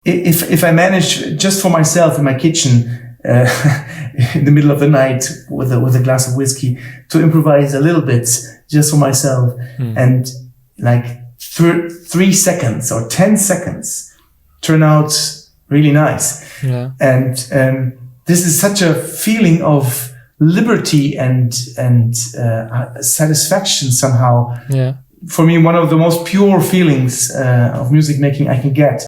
if I manage just for myself in my kitchen in the middle of the night with a glass of whiskey to improvise a little bit just for myself, and like 3 seconds or 10 seconds turn out really nice. Yeah. And this is such a feeling of liberty and satisfaction somehow. Yeah. For me, one of the most pure feelings of music making I can get.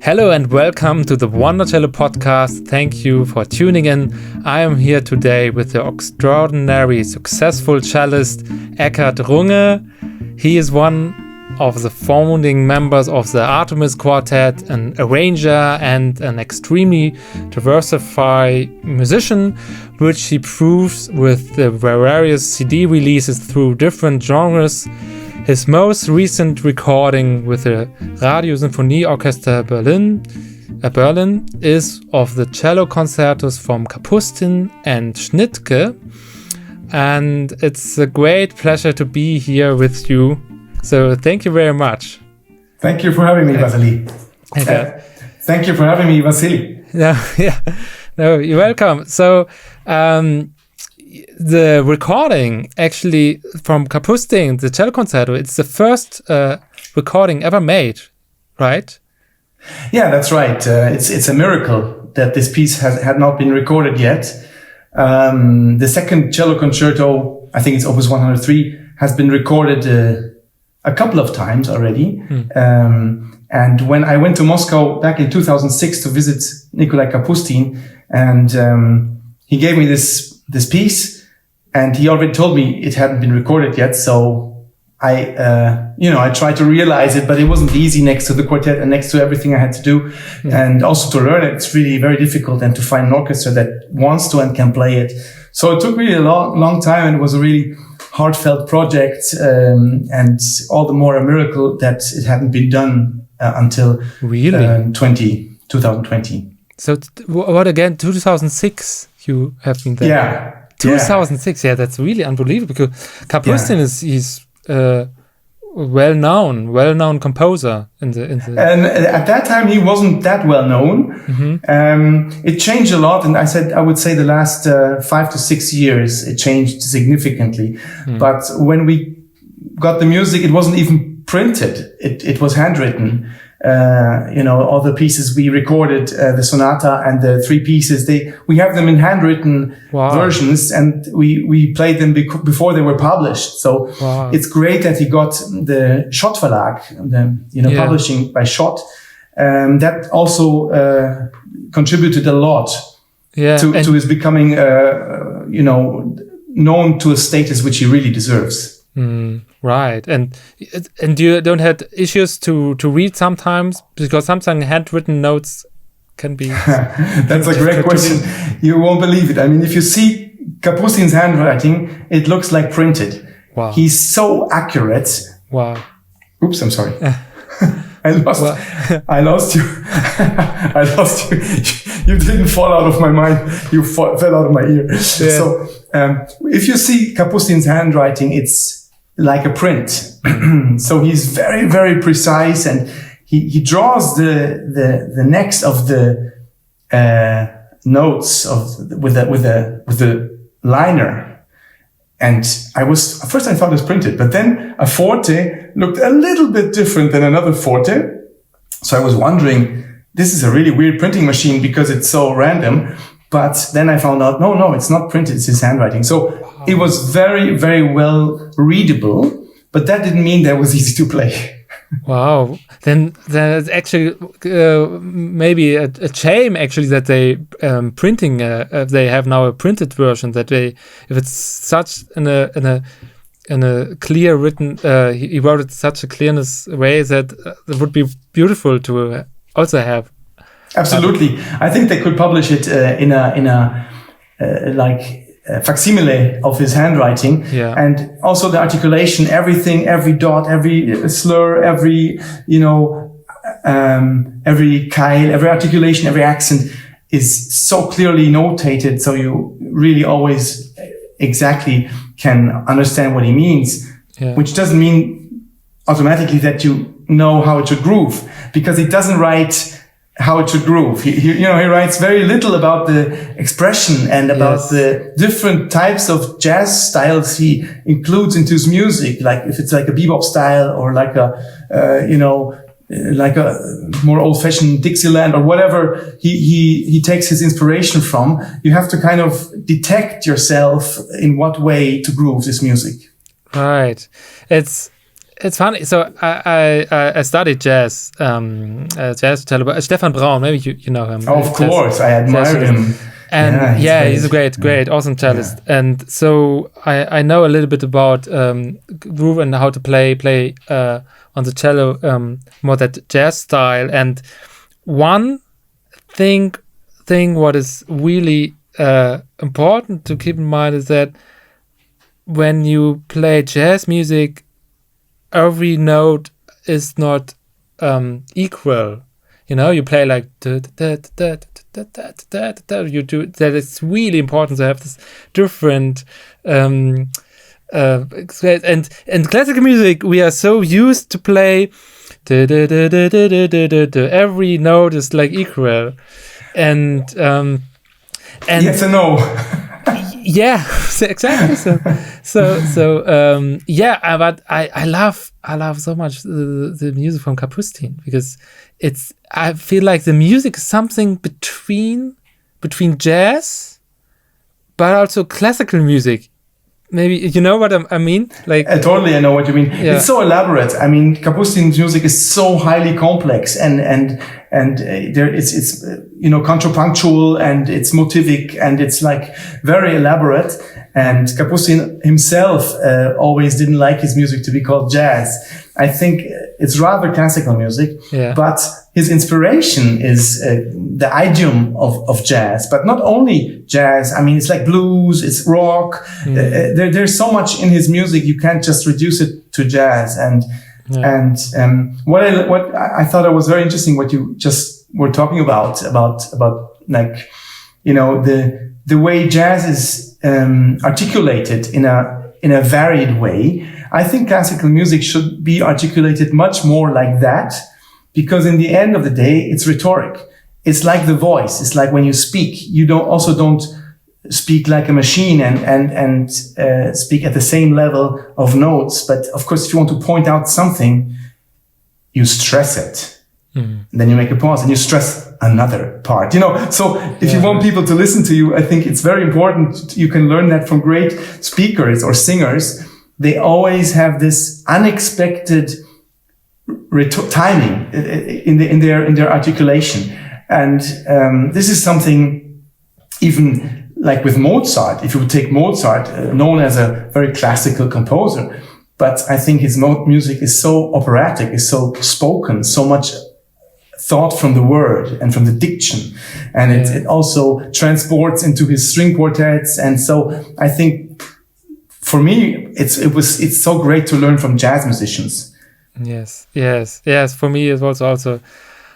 Hello and welcome to the Wondercello Podcast. Thank you for tuning in. I am here today with the extraordinary successful cellist Eckart Runge. He is one of the founding members of the Artemis Quartet, an arranger and an extremely diversified musician, which he proves with the various CD releases through different genres. His most recent recording with the Radio Symphonie Orchestra Berlin is of the cello concertos from Kapustin and Schnittke, and it's a great pleasure to be here with you. So thank you very much. Thank you for having me, Wassily. Thank you for having me, Wassily. No, you're welcome. So the recording actually from Kapustin, the cello concerto, it's the first recording ever made, right? Yeah, that's right. It's a miracle that this piece had not been recorded yet. The second cello concerto, I think it's Opus 103, has been recorded a couple of times already. And when I went to Moscow back in 2006 to visit Nikolai Kapustin, and he gave me this piece, and he already told me it hadn't been recorded yet. So I tried to realize it, but it wasn't easy next to the quartet and next to everything I had to do. And also to learn it, it's really very difficult, and to find an orchestra that wants to and can play it. So it took really a long time, and it was a really heartfelt project, and all the more a miracle that it hadn't been done until 2020. So what again, 2006 you have been there? Yeah. 2006, yeah, that's really unbelievable, because Kapustin is well-known composer in the. And at that time he wasn't that well known. It changed a lot, and I would say the last 5 to 6 years it changed significantly. But when we got the music, it wasn't even printed. It was handwritten. All the pieces we recorded, the sonata and the 3 pieces, we have them in handwritten versions, and we played them before they were published. So it's great that he got the Schott Verlag, publishing by Schott. That also contributed a lot to his becoming, known to a status which he really deserves. Right, and you don't have issues to read sometimes, because sometimes handwritten notes can be. That's a great question. You won't believe it. I mean, if you see Kapustin's handwriting, it looks like printed. Wow, he's so accurate. Wow. Oops, I'm sorry. I lost you. I lost you. You didn't fall out of my mind. You fell out of my ear. Yeah. So, if you see Kapustin's handwriting, it's like a print. So he's very, very precise, and he draws the necks of the notes with the liner. And at first I thought it was printed, but then a forte looked a little bit different than another forte. So I was wondering, this is a really weird printing machine because it's so random. But then I found out, no, it's not printed, it's his handwriting. So it was very, very well readable, but that didn't mean that it was easy to play. Wow. Then it's actually maybe a shame actually that they they have now a printed version, that if it's such in a clear written, he wrote it such a clearness way that it would be beautiful to also have. Absolutely. I think they could publish it in a facsimile of his handwriting. Yeah. And also the articulation, everything, every dot, every slur, every keil, every articulation, every accent. is so clearly notated, so you really always exactly can understand what he means, which doesn't mean automatically that you know how it should groove, because he doesn't write how it should groove. He writes very little about the expression and about the different types of jazz styles he includes into his music. Like if it's like a bebop style or like like a more old-fashioned Dixieland or whatever he takes his inspiration from. You have to kind of detect yourself in what way to groove this music. Right. It's funny. So I studied jazz, cello. Stefan Braun, maybe you know him. Oh, of course, I admire him. And he's a great, awesome cellist. Yeah. And so I know a little bit about groove and how to play on the cello, more that jazz style. And one thing what is really important to keep in mind is that when you play jazz music, every note is not equal. You play like you do that. It's really important to have this different and classical music. We are so used to play every note is like equal, and yes and no. Yeah, exactly. But I love so much the music from Kapustin, because I feel like the music is something between jazz, but also classical music. Maybe you know what I mean? Like totally, I know what you mean. Yeah. It's so elaborate. I mean, Kapustin's music is so highly complex, and there it's contrapunctual, and it's motivic, and it's like very elaborate. And Kapustin himself always didn't like his music to be called jazz. I think it's rather classical music, but his inspiration is the idiom of jazz, but not only jazz. I mean, it's like blues, it's rock. There's so much in his music. You can't just reduce it to jazz. And what I thought it was very interesting what you just were talking about like, the way jazz is articulated in a varied way. I think classical music should be articulated much more like that, because in the end of the day, it's rhetoric. It's like the voice. It's like when you speak, you don't speak like a machine and speak at the same level of notes. But of course, if you want to point out something, you stress it. Then you make a pause and you stress another part, So if you want people to listen to you, I think it's very important. You can learn that from great speakers or singers. They always have this unexpected timing in their articulation. And this is something even like with Mozart. If you would take Mozart, known as a very classical composer, but I think his music is so operatic, is so spoken, so much thought from the word and from the diction, and it also transports into his string quartets. And so I think for me it's so great to learn from jazz musicians. Yes. For me it was also.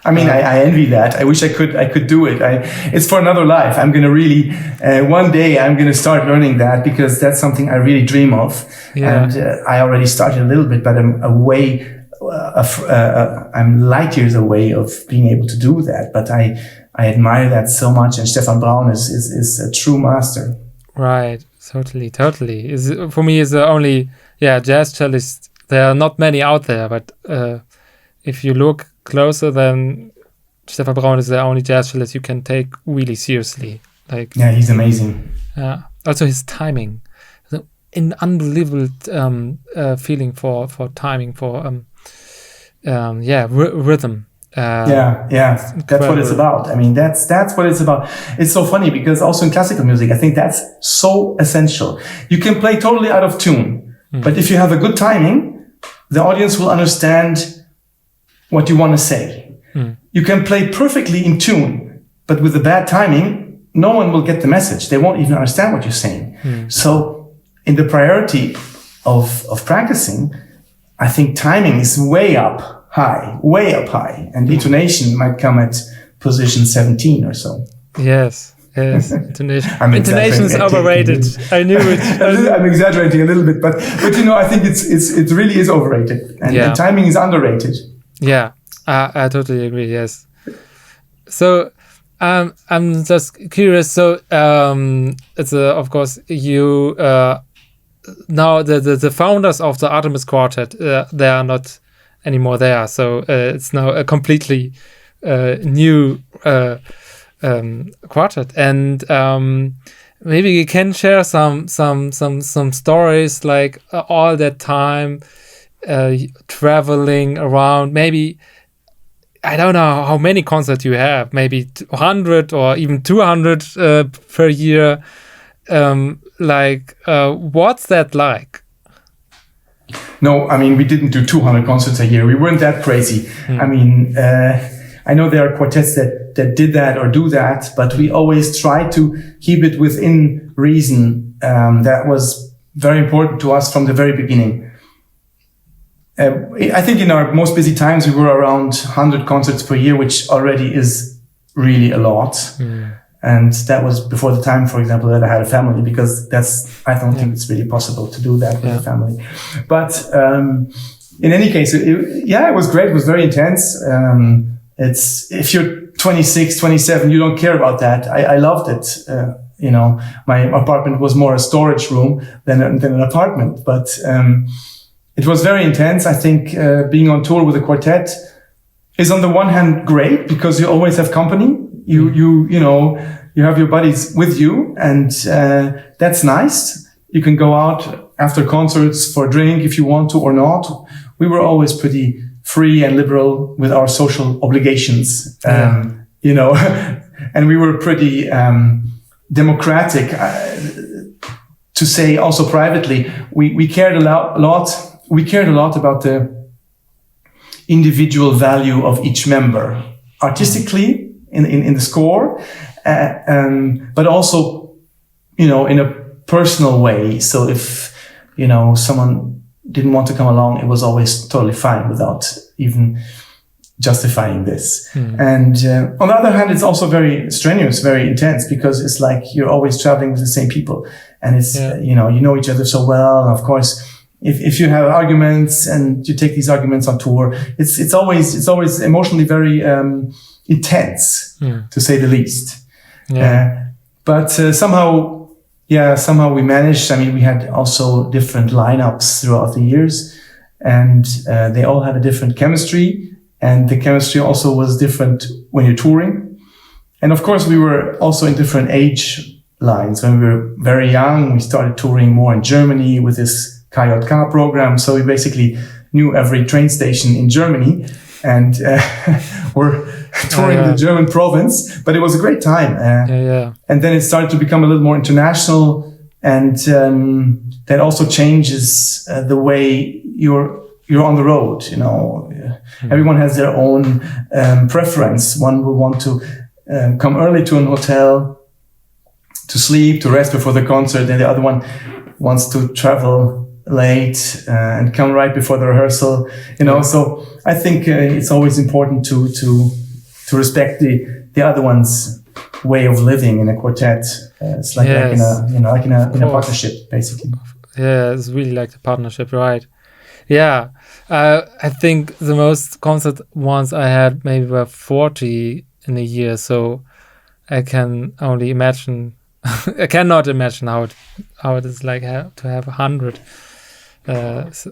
I mean, I envy that. I wish I could do it. It's for another life. I'm gonna really one day I'm gonna start learning that, because that's something I really dream of. And I already started a little bit, but I'm I'm light years away of being able to do that. But I admire that so much, and Stefan Braun is a true master. Right, totally. For me, is the only jazz cellist. There are not many out there, but if you look closer, then Stefan Braun is the only jazz cellist you can take really seriously. He's amazing. Also his timing, an unbelievable feeling for timing, for rhythm. That's what it's about. I mean, that's what it's about. It's so funny, because also in classical music, I think that's so essential. You can play totally out of tune, but if you have a good timing, the audience will understand what you want to say. You can play perfectly in tune, but with the bad timing, no one will get the message. They won't even understand what you're saying. So in the priority of practicing, I think timing is way up high, and intonation might come at position 17 or so. Yes. Intonation. I'm Intonation is overrated. I knew it. I'm exaggerating a little bit, but I think it really is overrated, and timing is underrated. Yeah, I totally agree. Yes. So, I'm just curious. So, it's of course you now the founders of the Artemis Quartet. They are not anymore there. So it's now a completely new quartet, and maybe you can share some stories, like all that time traveling around. Maybe I don't know how many concerts you have, maybe 100 or even 200 per year. What's that like? No, I mean, we didn't do 200 concerts a year. We weren't that crazy. I mean, I know there are quartets that did that or do that, but we always try to keep it within reason. That was very important to us from the very beginning. I think in our most busy times, we were around 100 concerts per year, which already is really a lot. And that was before the time, for example, that I had a family, because I don't think it's really possible to do that with a family. But in any case, it was great. It was very intense. If you're 26, 27, you don't care about that. I loved it. My apartment was more a storage room than an apartment, but it was very intense. I think being on tour with a quartet is on the one hand great, because you always have company. You have your buddies with you, and that's nice. You can go out after concerts for a drink if you want to or not. We were always pretty free and liberal with our social obligations, and we were pretty democratic. To say also privately, we cared a lot. We cared a lot about the individual value of each member, artistically in the score, but also, in a personal way. So if someone didn't want to come along, it was always totally fine without even justifying this. And on the other hand, it's also very strenuous, very intense, because it's like you're always traveling with the same people, and it's you know each other so well. And of course, if you have arguments and you take these arguments on tour, it's always emotionally very intense, to say the least. But somehow we managed. I mean, we had also different lineups throughout the years, and they all had a different chemistry, and the chemistry also was different when you're touring. And of course, we were also in different age lines. When we were very young, we started touring more in Germany with this KJK program. So we basically knew every train station in Germany, and were touring the German province, but it was a great time. And then it started to become a little more international, and that also changes the way you're on the road. Everyone has their own preference. One will want to come early to an hotel to sleep, to rest before the concert, and the other one wants to travel late and come right before the rehearsal. So I think it's always important to respect the other one's way of living in a quartet. It's like in a partnership, basically. Yeah, it's really like the partnership, right? Yeah, I think the most concert ones I had maybe were 40 in a year, so I can only imagine. I cannot imagine how it is like to have 100. That's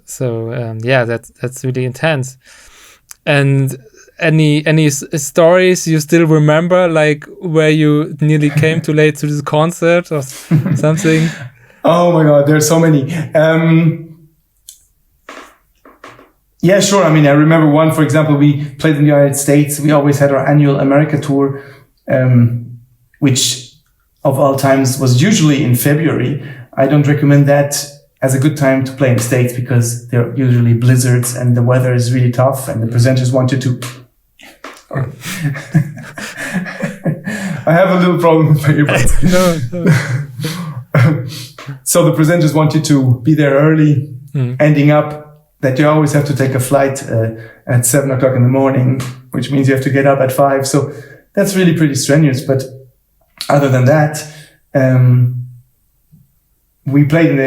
really intense. And any stories you still remember, like where you nearly came too late to this concert or something? Oh my God, there's so many. Yeah, sure. I mean, I remember one, for example, we played in the United States. We always had our annual America tour, which of all times was usually in February. I don't recommend that as a good time to play in the States, because there are usually blizzards and the weather is really tough, and the presenters want you to... I have a little problem with my earbuds. No. So the presenters want you to be there early, ending up that you always have to take a flight at 7 o'clock in the morning, which means you have to get up at 5. So that's really pretty strenuous. But other than that, we played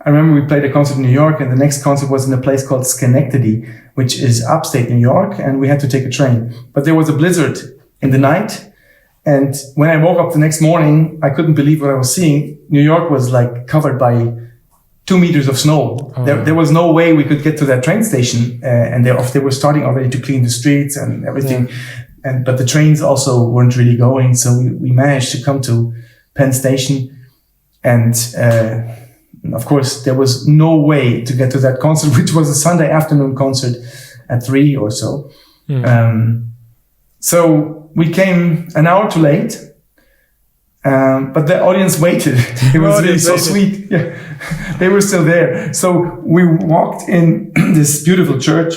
I remember we played a concert in New York, and the next concert was in a place called Schenectady, which is upstate New York, and we had to take a train. But there was a blizzard in the night, and when I woke up the next morning, I couldn't believe what I was seeing. New York was like covered by 2 meters of snow. Oh. There was no way we could get to that train station, and they were starting already to clean the streets and everything. Yeah. But the trains also weren't really going, so we managed to come to Penn Station, and of course, there was no way to get to that concert, which was a Sunday afternoon concert at 3 or so. Mm. So we came an hour too late, but the audience waited. It was really so sweet. Yeah. They were still there. So we walked in this beautiful church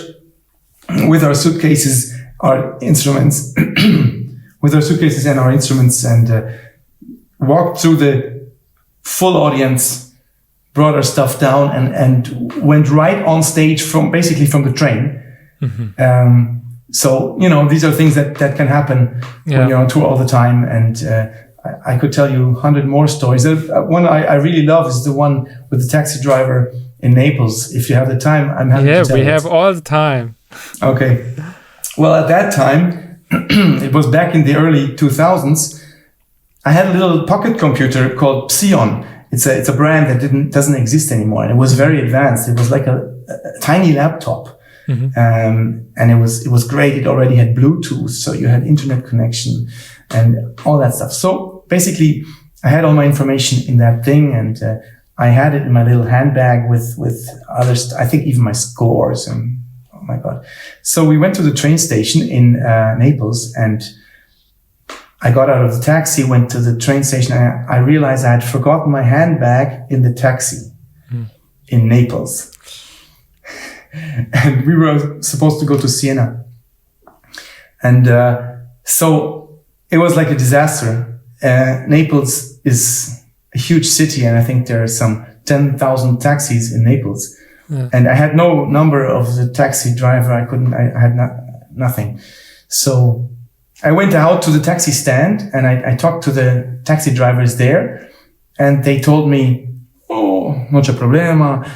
with our suitcases, our instruments, and walked through the full audience, brought our stuff down, and went right on stage from the train. Mm-hmm. So, these are things that can happen when you're on tour all the time. And I could tell you 100 more stories. One I really love is the one with the taxi driver in Naples. If you have the time, I'm happy to tell we have all the time. Okay. Well, at that time, it was back in the early 2000s, I had a little pocket computer called Psion. It's a brand that doesn't exist anymore, and it was very advanced. It was like a tiny laptop, mm-hmm. And it was great. It already had Bluetooth, so you had internet connection and all that stuff. So basically, I had all my information in that thing, and I had it in my little handbag with others. I think even my scores, and oh my god! So we went to the train station in Naples, and I got out of the taxi, went to the train station, and I realized I had forgotten my handbag in the taxi in Naples. And we were supposed to go to Siena. And so it was like a disaster. Naples is a huge city, and I think there are some 10,000 taxis in Naples. Yeah. And I had no number of the taxi driver. I had nothing. So I went out to the taxi stand, and I talked to the taxi drivers there, and they told me, "Oh, no problema,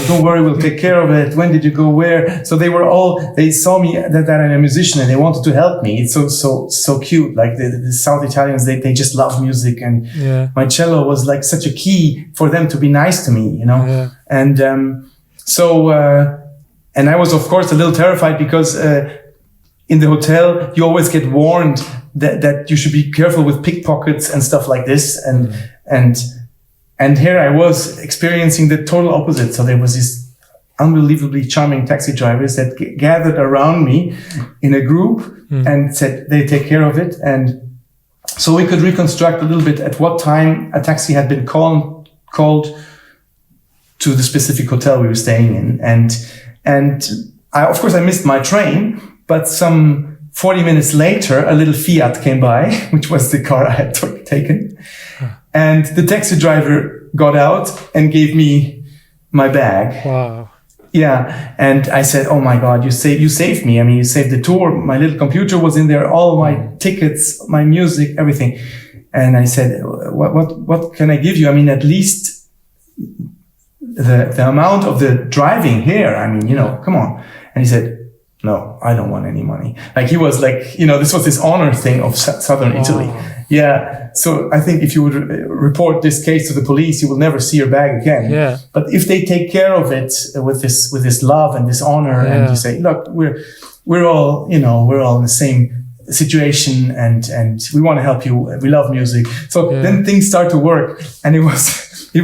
don't worry, we'll take care of it. When did you go where?" So they saw me that I'm a musician, and they wanted to help me. It's so cute. Like the South Italians, they just love music, and my cello was like such a key for them to be nice to me, Yeah. And and I was of course a little terrified because in the hotel, you always get warned that you should be careful with pickpockets and stuff like this. And here I was experiencing the total opposite. So there was these unbelievably charming taxi drivers that gathered around me in a group and said they take care of it. And so we could reconstruct a little bit at what time a taxi had been called to the specific hotel we were staying in. And of course I missed my train. But some 40 minutes later, a little Fiat came by, which was the car I had taken. And the taxi driver got out and gave me my bag. Wow. Yeah. And I said, "Oh my God, you saved me. I mean, you saved the tour. My little computer was in there, all my tickets, my music, everything." And I said, what can I give you? I mean, at least the amount of the driving here. I mean, come on. And he said, "No, I don't want any money." Like he was like, this was this honor thing of Southern Italy. Yeah. So I think if you would report this case to the police, you will never see your bag again. Yeah. But if they take care of it with this love and this honor, and you say, "Look, we're all, we're all in the same situation, and we want to help you. We love music." So then things start to work, and it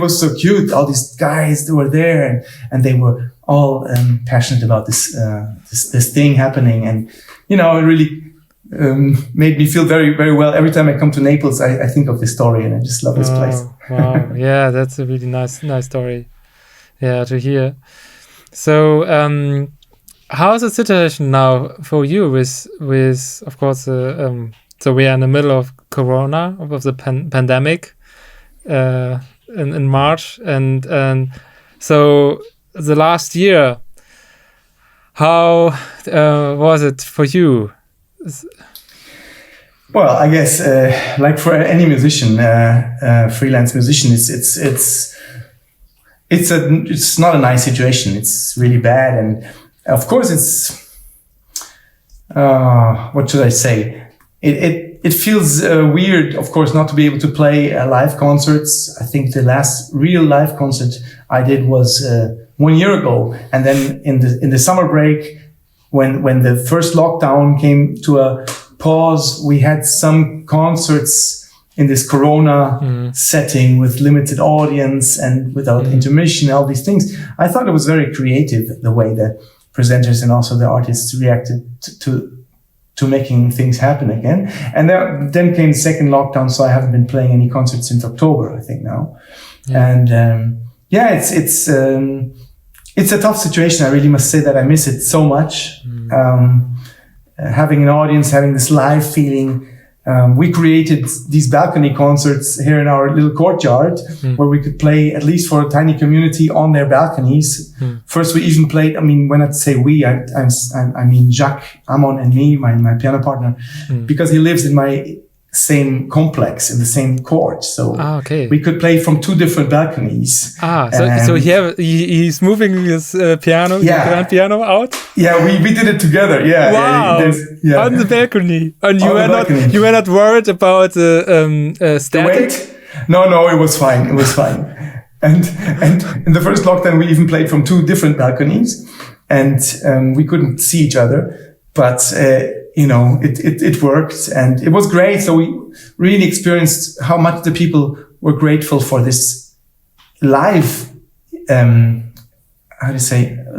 was so cute. All these guys that were there, and they were all passionate about this thing happening, and it really made me feel very, very well. Every time I come to Naples, I think of this story, and I just love this place. Wow, yeah, that's a really nice story. Yeah, to hear. So, how's the situation now for you with of course, so we are in the middle of Corona, of the pandemic, in March, and so the last year, how was it for you? Well, I guess like for any musician, freelance musician, it's not a nice situation. It's really bad, and of course, it's what should I say? It feels weird, of course, not to be able to play live concerts. I think the last real live concert I did was 1 year ago, and then in the summer break, when the first lockdown came to a pause, we had some concerts in this Corona setting with limited audience and without intermission, all these things. I thought it was very creative the way the presenters and also the artists reacted to making things happen again. And then came the second lockdown, so I haven't been playing any concerts since October, I think now. Yeah. And it's a tough situation. I really must say that I miss it so much. Having an audience, having this live feeling. We created these balcony concerts here in our little courtyard where we could play, at least for a tiny community, on their balconies. First, we even played, I mean, when I say we, I mean Jacques, Amon and me, my piano partner, because he lives in my same complex, in the same court. So we could play from 2 different balconies. So he's moving his piano, grand piano out? Yeah, we did it together. Yeah. Wow. On the balcony. And you were not worried about static? The weight? No, it was fine. It was fine. And in the first lockdown, we even played from 2 different balconies, and we couldn't see each other, but it worked, and it was great. So we really experienced how much the people were grateful for this live,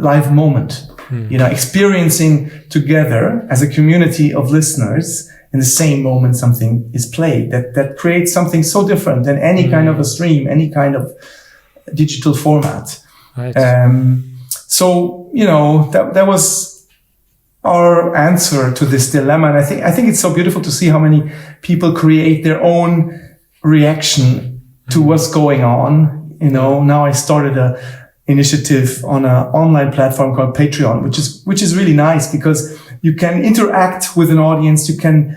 live moment. Experiencing together as a community of listeners in the same moment something is played. That creates something so different than any kind of a stream, any kind of digital format. Right. So that was our answer to this dilemma. And I think it's so beautiful to see how many people create their own reaction to what's going on. Now I started a initiative on an online platform called Patreon, which is really nice because you can interact with an audience. You can,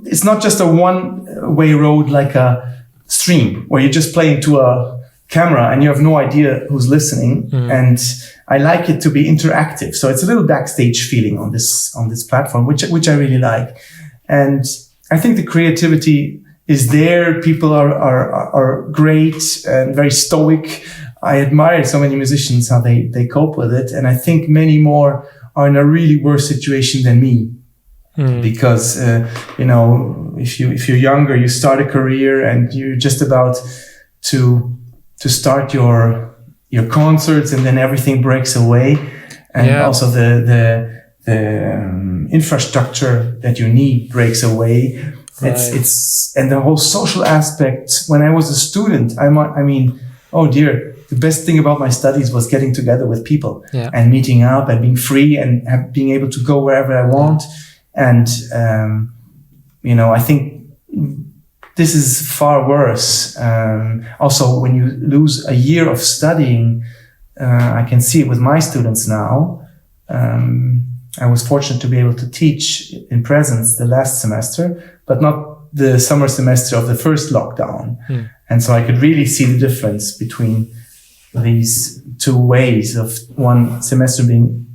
it's not just a one-way road like a stream where you just play into a camera and you have no idea who's listening. And I like it to be interactive. So it's a little backstage feeling on this platform, which I really like. And I think the creativity is there. People are great and very stoic. I admire so many musicians, how they cope with it. And I think many more are in a really worse situation than me. Because, if you're younger, you start a career and you're just about to start your concerts, and then everything breaks away. And also the infrastructure that you need breaks away. Right. And the whole social aspect. When I was a student, I mean, oh dear, the best thing about my studies was getting together with people and meeting up and being free and being able to go wherever I want. And, I think this is far worse. Also, when you lose a year of studying, I can see it with my students now. I was fortunate to be able to teach in presence the last semester, but not the summer semester of the first lockdown. And so I could really see the difference between these 2 ways of one semester being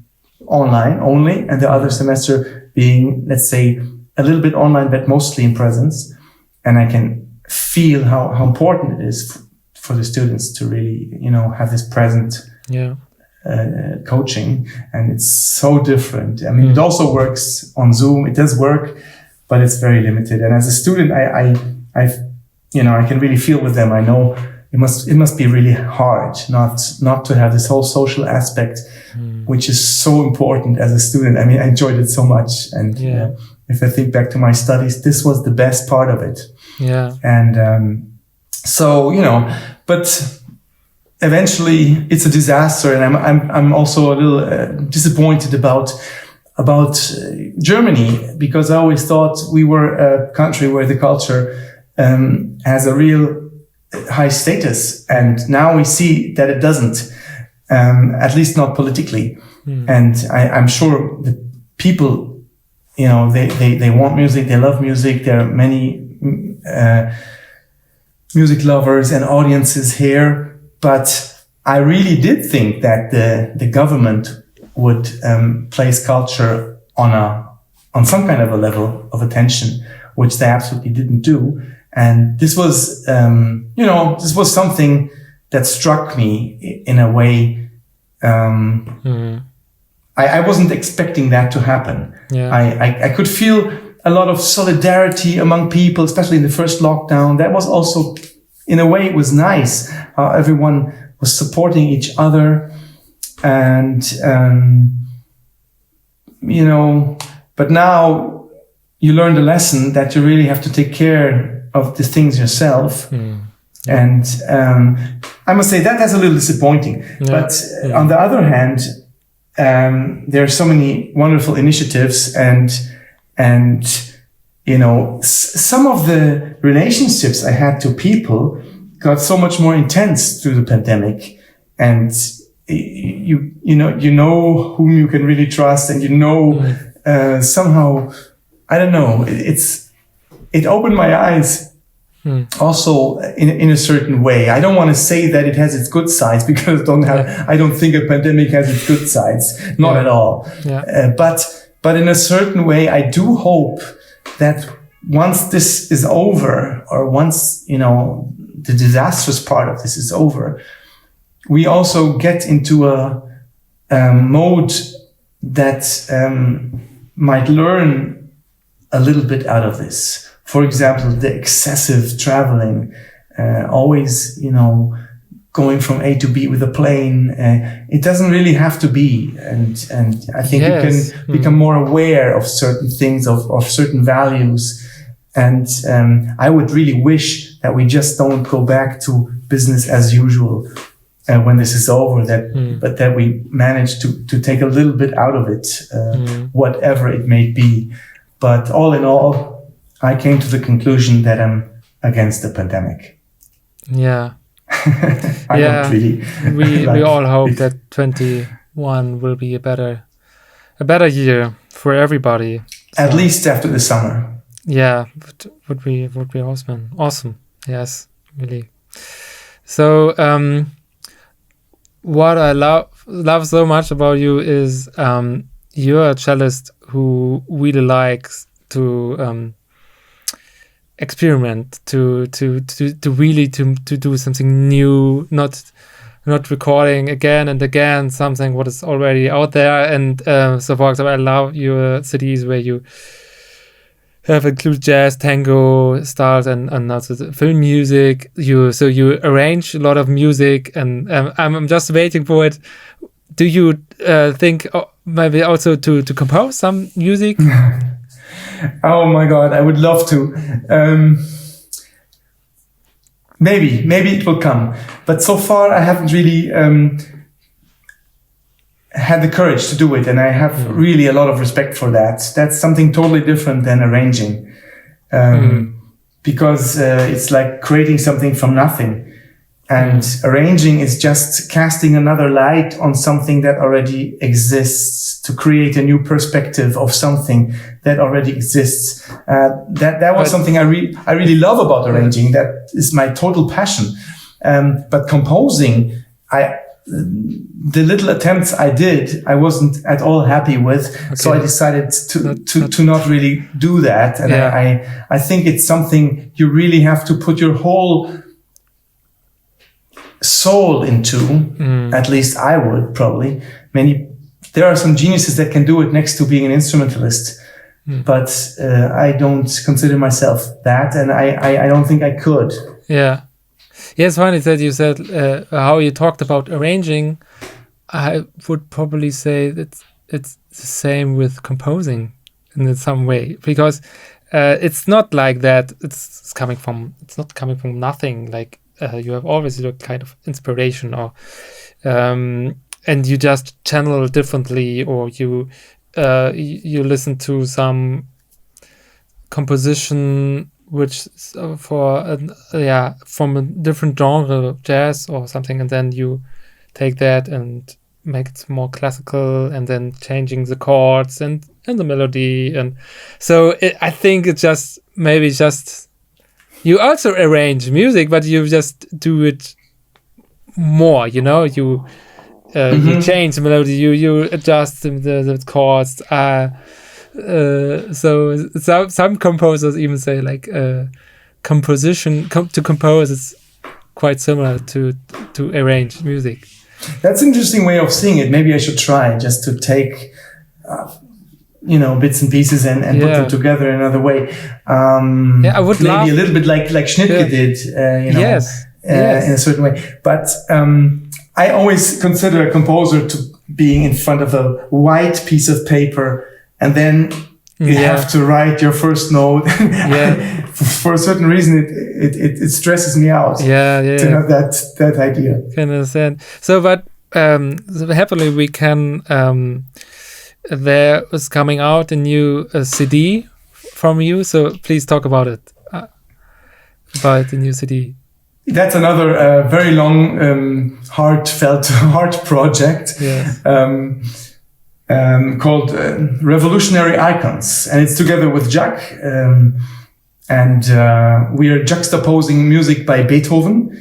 online only and the other semester being, let's say, a little bit online, but mostly in presence. And I can feel how important it is for the students to really, have this present coaching. And it's so different. I mean, it also works on Zoom. It does work, but it's very limited. And as a student, I can really feel with them. I know it must be really hard not to have this whole social aspect, which is so important as a student. I mean, I enjoyed it so much. And if I think back to my studies, this was the best part of it. Yeah. And but eventually it's a disaster. And I'm also a little disappointed about Germany, because I always thought we were a country where the culture has a real high status, and now we see that it doesn't, at least not politically. And I'm sure the people they want music, they love music. There are many music lovers and audiences here, but I really did think that the government would place culture on some kind of a level of attention, which they absolutely didn't do. And this was, this was something that struck me in a way. I wasn't expecting that to happen. Yeah. I could feel a lot of solidarity among people, especially in the first lockdown. That was also, in a way, it was nice. Everyone was supporting each other. And, but now you learn the lesson that you really have to take care of the things yourself. And I must say that that's a little disappointing. Yeah. But on the other hand, there are so many wonderful initiatives and some of the relationships I had to people got so much more intense through the pandemic. And you know whom you can really trust, and somehow, I don't know, it opened my eyes also in a certain way. I don't want to say that it has its good sides, because I don't think a pandemic has its good sides, not at all. Yeah. But in a certain way, I do hope that once this is over, or once, the disastrous part of this is over, we also get into a mode that might learn a little bit out of this. For example, the excessive traveling, always, going from A to B with a plane. It doesn't really have to be. And I think you can become more aware of certain things, of certain values. And I would really wish that we just don't go back to business as usual when this is over, but that we manage to take a little bit out of it, whatever it may be. But all in all, I came to the conclusion that I'm against the pandemic. Yeah. I don't really. We all hope that 21 will be a better year for everybody. So. At least after the summer. Yeah, would be awesome. Awesome. Yes, really. So what I love so much about you is you're a cellist who really likes to experiment, to really do something new, not recording again and again something what is already out there. And so for example, I love your CDs where you have included jazz, tango styles, and also the film music. You arrange a lot of music, and I'm just waiting for it. Do you think maybe also to compose some music? Oh my God, I would love to. Maybe it will come. But so far I haven't really had the courage to do it. And I have really a lot of respect for that. That's something totally different than arranging. Because it's like creating something from nothing. And arranging is just casting another light on something that already exists, to create a new perspective of something that already exists. That was something I really love about arranging. That is my total passion. But composing, the little attempts I did, I wasn't at all happy with. Okay. So I decided to not really do that. And I think it's something you really have to put your whole soul into. At least I would probably. There are some geniuses that can do it next to being an instrumentalist, but I don't consider myself that, and I don't think I could. Yeah. Yes, funny that you said how you talked about arranging. I would probably say that it's the same with composing in some way, because it's not like that. It's not coming from nothing. Like you have always a kind of inspiration, or and you just channel differently, or you listen to some composition which from a different genre, jazz or something, and then you take that and make it more classical, and then changing the chords and the melody. And so I think it's just maybe just you also arrange music, but you just do it more, you know, you change the melody, you adjust the chords. So some composers even say like composition to compose is quite similar to arrange music. That's an interesting way of seeing it. Maybe I should try just to take bits and pieces and put them together in another way. I would maybe a little bit like Schnittke did, in a certain way. But I always consider a composer to being in front of a white piece of paper, and then you have to write your first note. For a certain reason, it stresses me out to have that idea. Can understand. So, but happily we can. There is coming out a new CD from you, so please talk about it. About the new CD. That's another very long, heartfelt project. Yes. Called Revolutionary Icons, and it's together with Jack, and we are juxtaposing music by Beethoven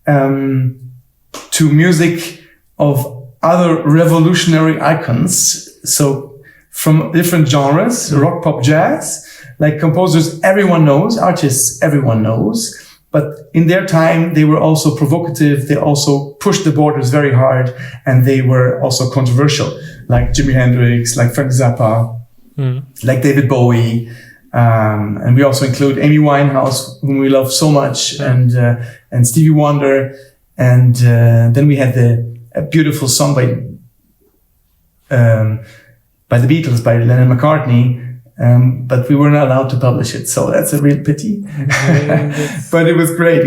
to music of other revolutionary icons, so from different genres, rock, pop, jazz, like composers everyone knows, artists everyone knows, but in their time they were also provocative, they also pushed the borders very hard, and they were also controversial, like Jimi Hendrix, like Frank Zappa, like David Bowie, and we also include Amy Winehouse, whom we love so much, and Stevie Wonder, and then we had a beautiful song by the Beatles, by Lennon McCartney, but we were not allowed to publish it, so that's a real pity. But it was great,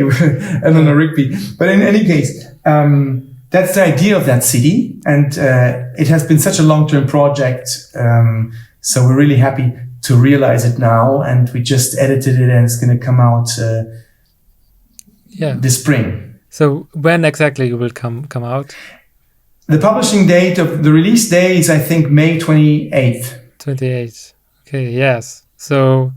Eleanor Rigby. But in any case, that's the idea of that CD, and it has been such a long-term project, so we're really happy to realize it now, and we just edited it, and it's going to come out this spring. So when exactly it will come out? The publishing date of the release day is, I think, May 28th. 28th. Okay, yes. So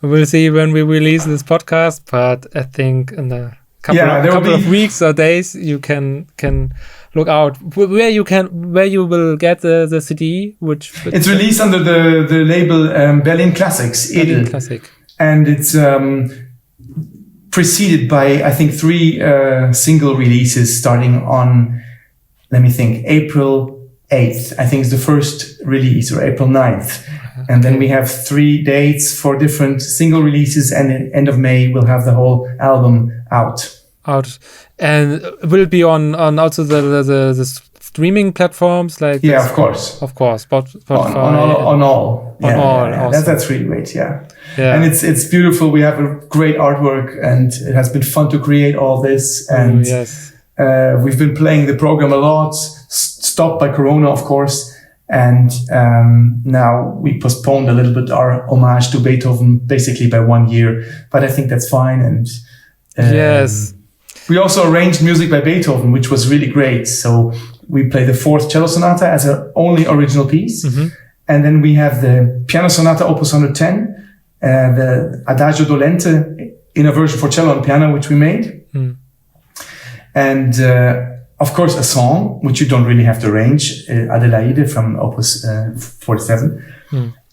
we will see when we release this podcast, but I think in the couple of weeks or days you can look out where you will get the CD, which it's released under the label Berlin Classics, Berlin Classic, and it's preceded by, I think, 3 single releases starting on, let me think, April 8th. I think it's the first release, or April 9th. And then we have 3 dates for different single releases, and at the end of May we'll have the whole album out. And will it be on also the streaming platforms, like of course Spotfiy, on all awesome. That's really great. And it's beautiful. We have a great artwork, and it has been fun to create all this, and we've been playing the program a lot, stopped by Corona, of course. And now we postponed a little bit our homage to Beethoven basically by 1 year, but I think that's fine. And we also arranged music by Beethoven, which was really great. So we play the 4th cello sonata as our only original piece, and then we have the piano sonata opus 110, the Adagio Dolente in a version for cello and piano, which we made, and of course, a song, which you don't really have to arrange, Adelaide from Opus 47,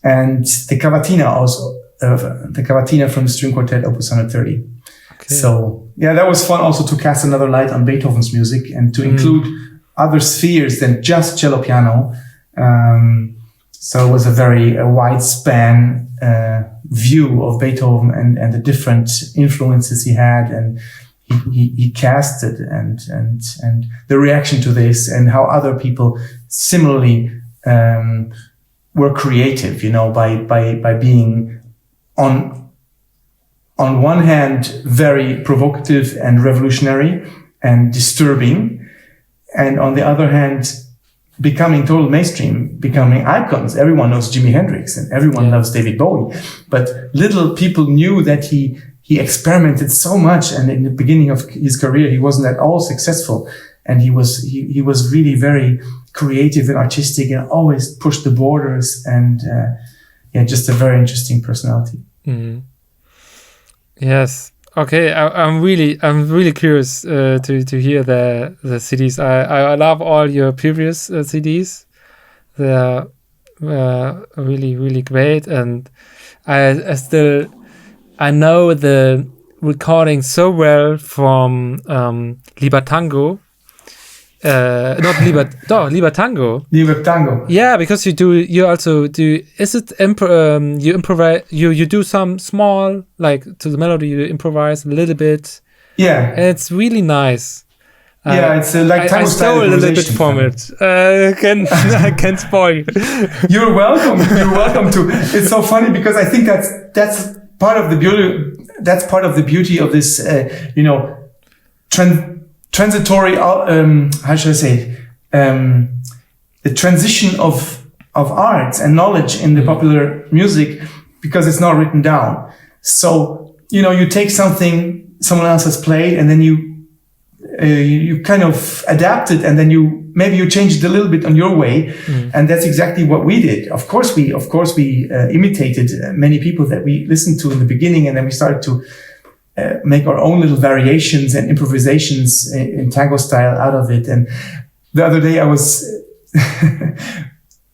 and the cavatina also, the cavatina from the string quartet, Opus 130. Okay. So, that was fun also to cast another light on Beethoven's music and to include other spheres than just cello piano. So it was a very wide span view of Beethoven and the different influences he had, and he casted and the reaction to this, and how other people similarly were creative, by being on one hand very provocative and revolutionary and disturbing, and on the other hand becoming total mainstream, becoming icons. Everyone knows Jimi Hendrix and everyone loves David Bowie, but little people knew that he experimented so much, and in the beginning of his career he wasn't at all successful, and he was really very creative and artistic, and always pushed the borders, and just a very interesting personality. Mm-hmm. Yes. Okay. I'm really curious to hear the CDs. I love all your previous CDs. They're really, really great, and I know the recording so well from Libertango. Lieber Tango. Lieber Tango. Yeah, because you also do. Is it you improvise? You do some small, like, to the melody. You improvise a little bit. Yeah, and it's really nice. It's like tango I stole a little bit from it. I can spoil. You're welcome. You're welcome to. It's so funny because I think that's part of the beauty. That's part of the beauty of this. Transitory, how should I say, the transition of arts and knowledge in the popular music, because it's not written down. So, you take something someone else has played, and then you kind of adapt it, and then maybe you change it a little bit on your way. And that's exactly what we did. Of course we imitated many people that we listened to in the beginning, and then we started to make our own little variations and improvisations in tango style out of it. And the other day I was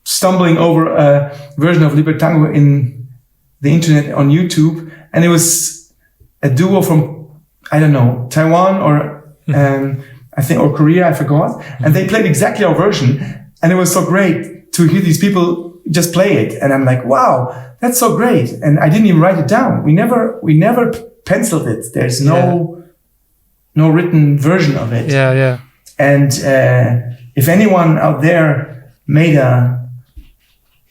stumbling over a version of Lieber Tango in the internet on YouTube, and it was a duo from, I don't know, Taiwan or I think, or Korea, I forgot. And they played exactly our version, and it was so great to hear these people just play it. And I'm like, wow, that's so great. And I didn't even write it down. We never penciled it. There's no written version of it. Yeah. And if anyone out there made a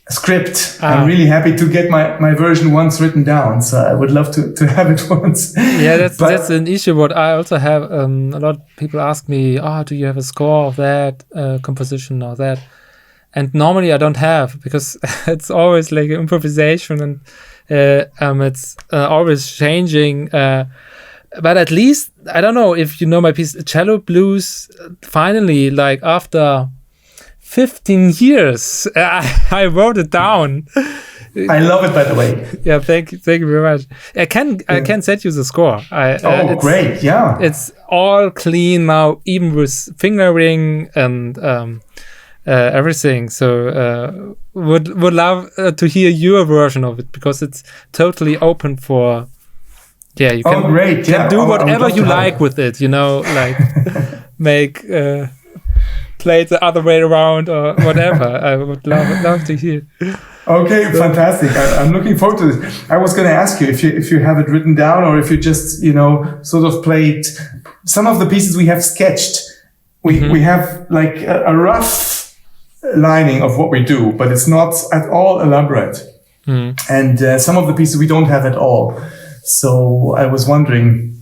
script, I'm really happy to get my version once written down. So I would love to have it once. Yeah, that's an issue. What I also have, a lot of people ask me, do you have a score of that composition or that? And normally I don't have, because it's always like an improvisation, and it's always changing. But at least, I don't know if you know my piece, Cello Blues, finally, like after 15 years, I wrote it down. I love it, by the way. Yeah, thank you very much. I can set you the score. Great, yeah. It's all clean now, even with fingering and everything. So would love to hear your version of it, because it's totally open for. Yeah, you can, can do whatever you like with it. Like make. Play it the other way around or whatever. I would love to hear. Okay, fantastic. I'm looking forward to this. I was going to ask you if you have it written down, or if you just sort of played some of the pieces we have sketched. We have like a rough lining of what we do, but it's not at all elaborate. And some of the pieces we don't have at all. So I was wondering,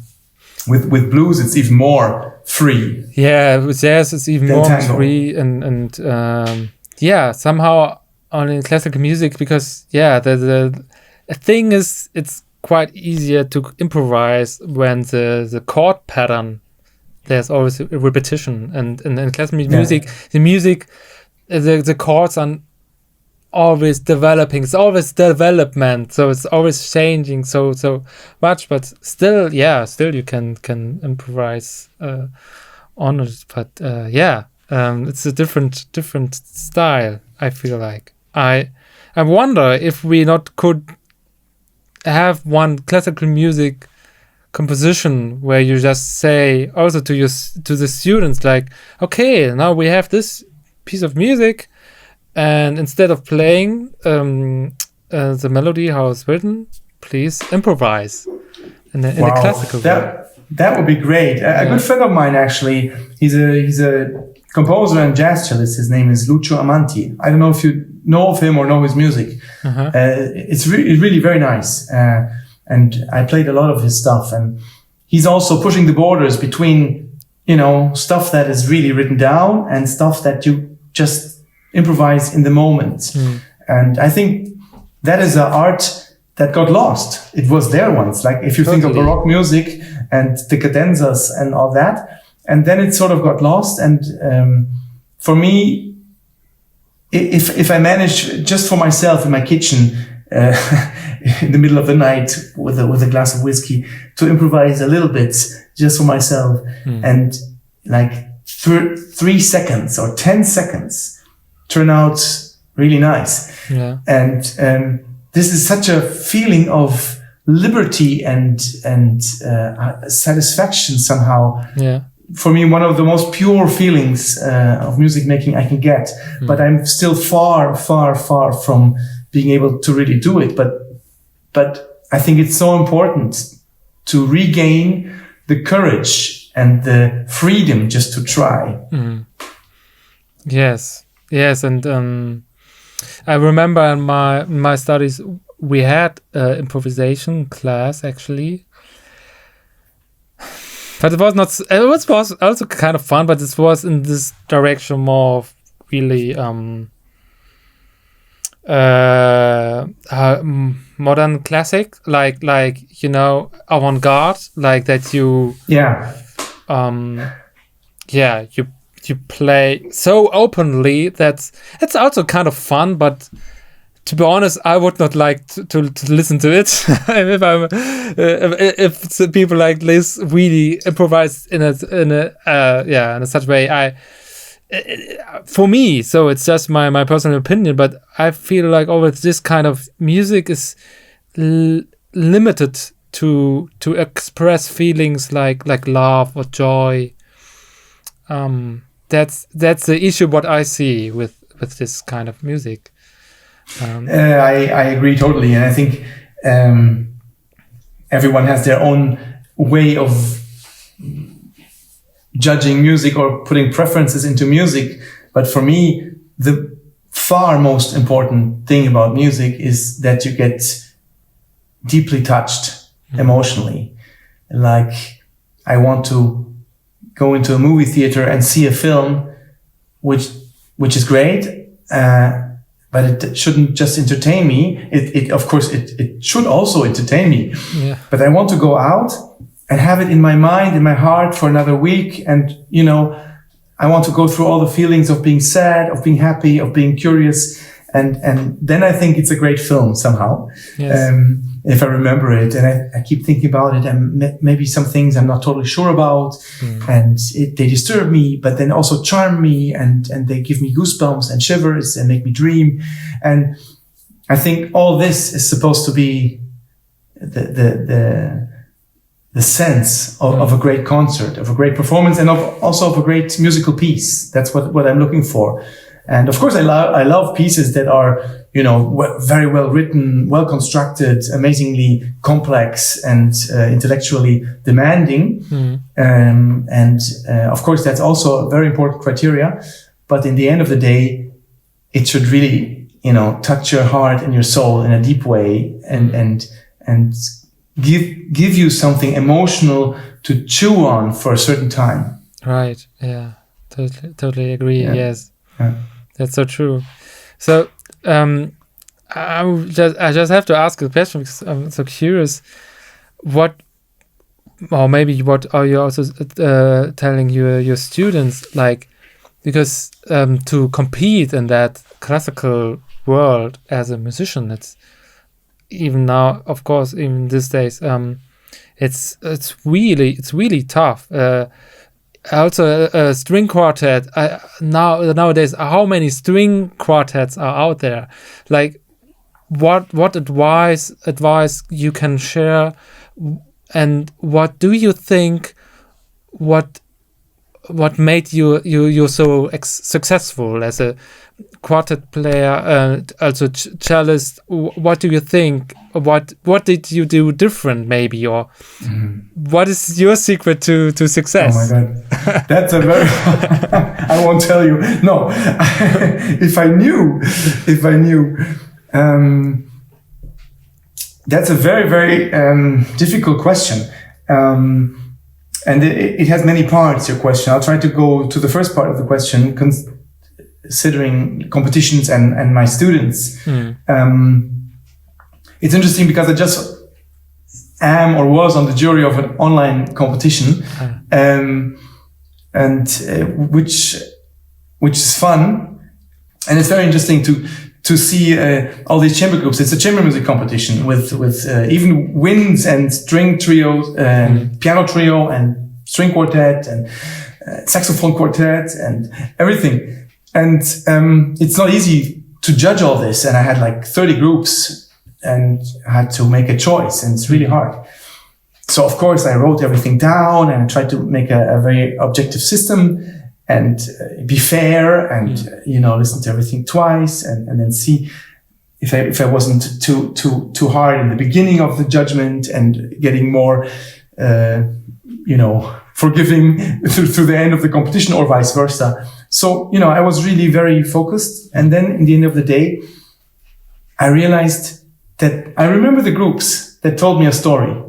with blues it's even more free. Yeah, with jazz it's even more tango. Free and somehow in classical music, because the thing is, it's quite easier to improvise when the chord pattern, there's always a repetition, and in classical music the chords are always developing. It's always development, so it's always changing so much, but still you can improvise on it. But it's a different style, I feel like. I wonder if we not could have one classical music composition where you just say also to the students, like, okay, now we have this piece of music, and instead of playing the melody how it's written, please improvise in the classical way. That would be great. A good friend of mine, actually, he's a composer and jazz cellist. His name is Lucio Amanti. I don't know if you know of him or know his music. It's really very nice. And I played a lot of his stuff. And he's also pushing the borders between, stuff that is really written down and stuff that you just improvise in the moment. And I think that is an art that got lost. It was there once. Like if you think of Baroque music and the cadenzas and all that, and then it sort of got lost. And for me, if I manage just for myself in my kitchen in the middle of the night with a glass of whiskey to improvise a little bit just for myself, and like 3 seconds or 10 seconds turn out really nice. Yeah. And this is such a feeling of liberty and satisfaction somehow. Yeah. For me, one of the most pure feelings of music making I can get. But I'm still far, far, far from being able to really do it. But I think it's so important to regain the courage and the freedom just to try. Yes, and I remember in my studies we had improvisation class actually, but it was not. It was also kind of fun, but it was in this direction more of really modern classic, like avant-garde, like that you you play so openly that it's also kind of fun. But to be honest, I would not like to listen to it if people like this really improvise in a such way. For me, so it's just my personal opinion, but I feel like always this kind of music is limited to express feelings like love or joy. That's the issue what I see with this kind of music. I agree totally, and I think everyone has their own way of judging music or putting preferences into music. But for me, the far most important thing about music is that you get deeply touched emotionally. Like, I want to go into a movie theater and see a film which is great, but it shouldn't just entertain me. It of course it should also entertain me. Yeah. But I want to go out and have it in my mind, in my heart for another week. And, I want to go through all the feelings of being sad, of being happy, of being curious. And then I think it's a great film somehow. Yes. If I remember it, and I keep thinking about it, and maybe some things I'm not totally sure about, and they disturb me, but then also charm me, and they give me goosebumps and shivers and make me dream. And I think all this is supposed to be the sense of a great concert, of a great performance, and also of a great musical piece. That's what I'm looking for. And of course, I love pieces that are, very well written, well constructed, amazingly complex, and intellectually demanding. And of course, that's also a very important criteria. But in the end of the day, it should really, touch your heart and your soul in a deep way, and give you something emotional to chew on for a certain time. Right. Yeah. Totally agree. Yeah. Yes. Yeah. That's so true. So, I just have to ask a question because I'm so curious. What are you also telling your students, like, because to compete in that classical world as a musician, it's even now, of course, even these days, it's really tough. Also, a string quartet. Nowadays, how many string quartets are out there? Like, what advice you can share, and what do you think? What made you so successful as a quartet player, also cellist? What do you think? What did you do different, maybe, or what is your secret to success? Oh my God, that's a very I won't tell you. No, if I knew, that's a very, very difficult question, and it has many parts. Your question. I'll try to go to the first part of the question, considering competitions and my students. It's interesting because I just am or was on the jury of an online competition. and which is fun, and it's very interesting to see all these chamber groups. It's a chamber music competition with even winds and string trios, piano trio and string quartet and saxophone quartet and everything. And it's not easy to judge all this. And I had like 30 groups and I had to make a choice, and it's really hard. So of course I wrote everything down and I tried to make a very objective system and be fair and, listen to everything twice and then see if I wasn't too hard in the beginning of the judgment and getting more, forgiving through the end of the competition or vice versa. So, I was really very focused. And then in the end of the day, I realized that I remember the groups that told me a story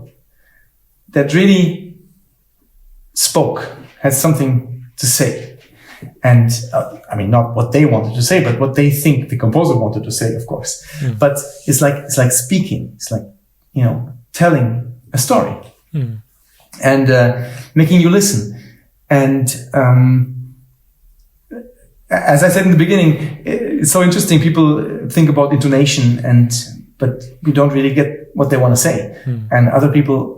that really had something to say. And not what they wanted to say, but what they think the composer wanted to say, of course. Mm. But it's like speaking. It's like, telling a story and making you listen. And as I said in the beginning, it's so interesting. People think about intonation, but you don't really get what they want to say. Mm. And other people,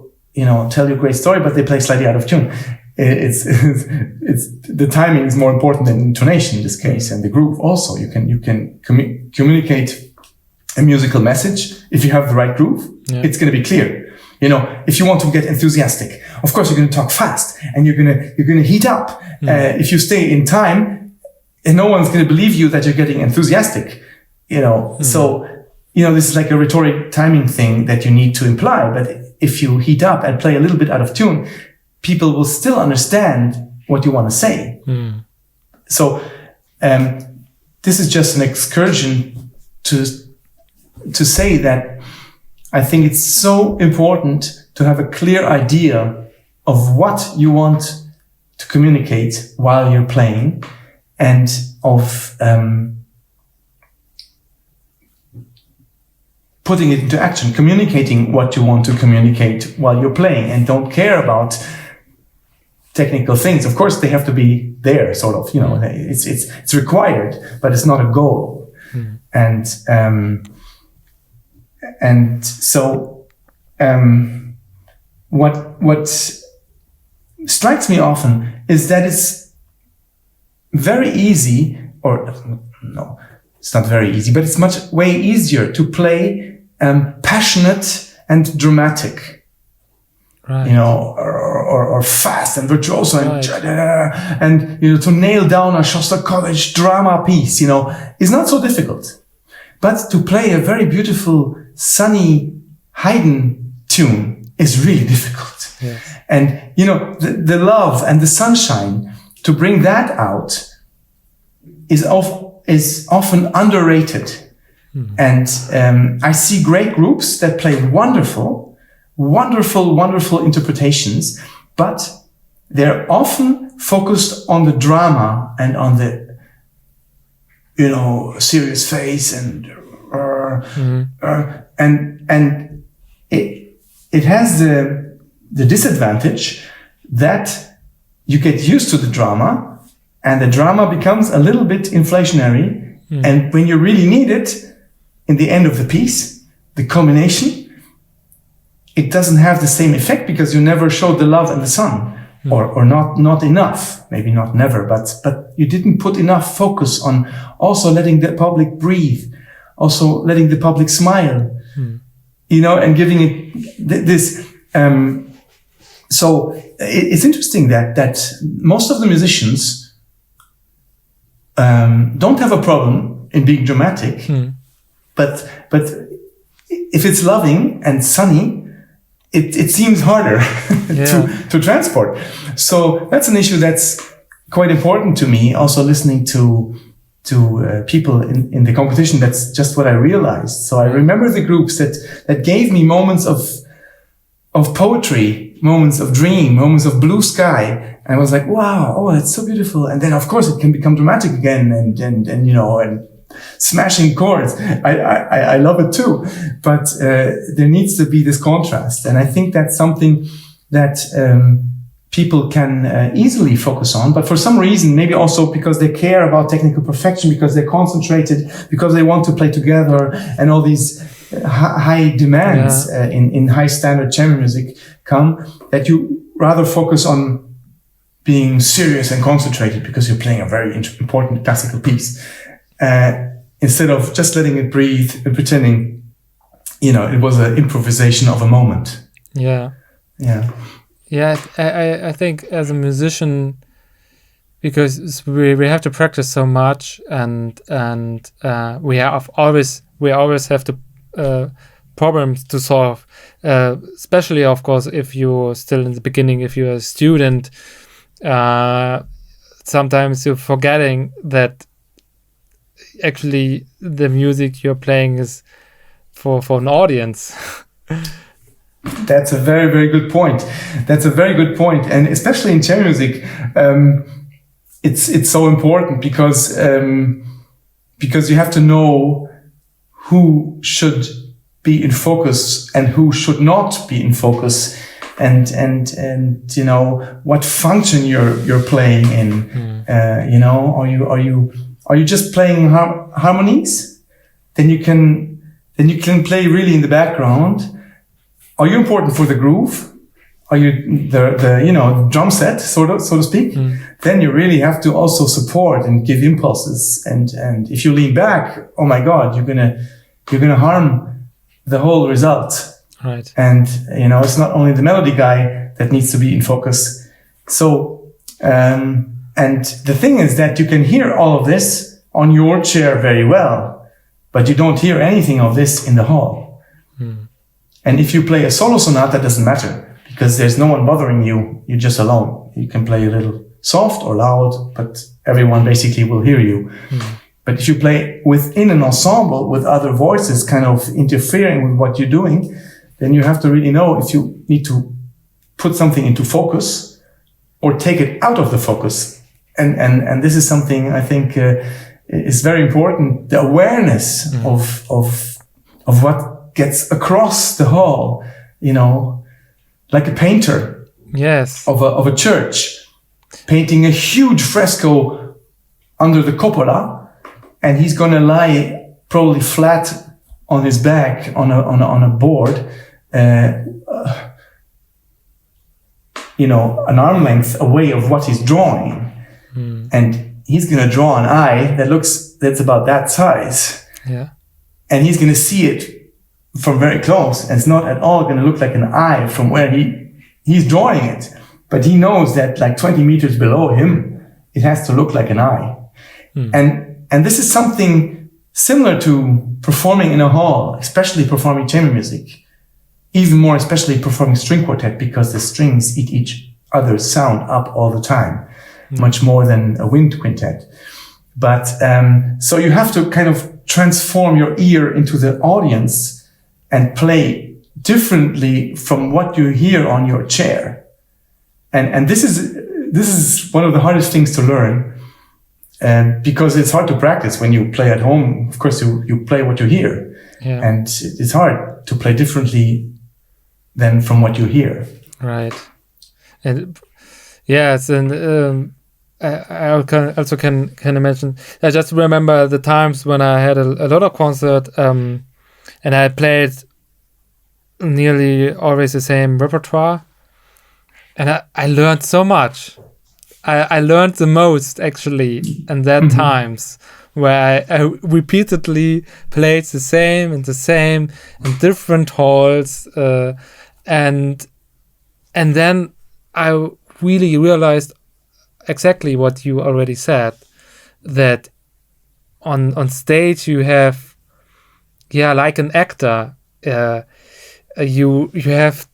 tell you a great story, but they play slightly out of tune. It's the timing is more important than intonation in this case, and the groove also. You can communicate a musical message if you have the right groove. Yeah. It's going to be clear. If you want to get enthusiastic, of course you're going to talk fast and you're going to heat up. If you stay in time, and no one's going to believe you that you're getting enthusiastic. So this is like a rhetoric timing thing that you need to imply. But if you heat up and play a little bit out of tune, people will still understand what you want to say. Mm. So this is just an excursion to say that I think it's so important to have a clear idea of what you want to communicate while you're playing, and of putting it into action, communicating what you want to communicate while you're playing, and don't care about technical things. Of course, they have to be there, sort of. It's required, but it's not a goal. Mm. And so, what strikes me often is that it's very easy, or no, it's not very easy, but it's way easier to play passionate and dramatic, right. Or fast and virtuoso, right. and to nail down a Shostakovich drama piece, is not so difficult. But to play a very beautiful, sunny Haydn tune is really difficult. Yes. And, the love and the sunshine, to bring that out is often underrated. Mm. And I see great groups that play wonderful interpretations, but they're often focused on the drama and on the serious face and it has the disadvantage that you get used to the drama, and the drama becomes a little bit inflationary. Mm. And when you really need it in the end of the piece, the culmination, it doesn't have the same effect because you never showed the love and the sun. Or not enough, maybe not never, but you didn't put enough focus on also letting the public breathe, also letting the public smile, and giving it this. So it's interesting that most of the musicians don't have a problem in being dramatic, but if it's loving and sunny, it seems harder to transport. So that's an issue that's quite important to me. Also listening to people in the competition, that's just what I realized. So I remember the groups that gave me moments of poetry, moments of dream, moments of blue sky. And I was like, wow, oh, it's so beautiful. And then of course it can become dramatic again and smashing chords. I love it too, but there needs to be this contrast, and I think that's something that people can easily focus on, but for some reason, maybe also because they care about technical perfection, because they're concentrated, because they want to play together, and all these high demands in high standard chamber music come, that you rather focus on being serious and concentrated because you're playing a very important classical piece, instead of just letting it breathe and pretending, it was an improvisation of a moment. Yeah. I think as a musician, because we have to practice so much, and we always have the problems to solve, especially of course if you're still in the beginning, if you're a student, sometimes you're forgetting that actually the music you're playing is for an audience. That's a very, very good point. And especially in chamber music, it's so important because you have to know who should be in focus and who should not be in focus, and what function you're playing in. Are you just playing harmonies? Then you can play really in the background. Are you important for the groove? Are you the drum set, so to speak? Then you really have to also support and give impulses. And if you lean back, oh my God, you're gonna harm the whole result. Right. And it's not only the melody guy that needs to be in focus. So and the thing is that you can hear all of this on your chair very well, but you don't hear anything of this in the hall. And if you play a solo sonata, that doesn't matter because there's no one bothering you. You're just alone. You can play a little soft or loud, but everyone basically will hear you. But if you play within an ensemble with other voices kind of interfering with what you're doing, then you have to really know if you need to put something into focus or take it out of the focus. And this is something I think is very important. The awareness of what gets across the hall, like a painter. Yes. Of a church, painting a huge fresco under the cupola, and he's going to lie probably flat on his back on a board, an arm length away of what he's drawing, and he's going to draw an eye that's about that size. Yeah. And he's going to see it from very close, and it's not at all going to look like an eye from where he's drawing it, but he knows that like 20 meters below him, it has to look like an eye. And this is something similar to performing in a hall, especially performing chamber music, even more especially performing string quartet, because the strings eat each other's sound up all the time, much more than a wind quintet. But so you have to kind of transform your ear into the audience and play differently from what you hear on your chair. And this is one of the hardest things to learn, because it's hard to practice when you play at home. Of course, you play what you hear, and it's hard to play differently than from what you hear. Right. And yes, and I also can imagine. I just remember the times when I had a lot of concert, and I played nearly always the same repertoire, and I learned so much. I learned the most actually in that times where I repeatedly played the same in different halls, and then I really realized exactly what you already said, that on stage you have, like an actor, you have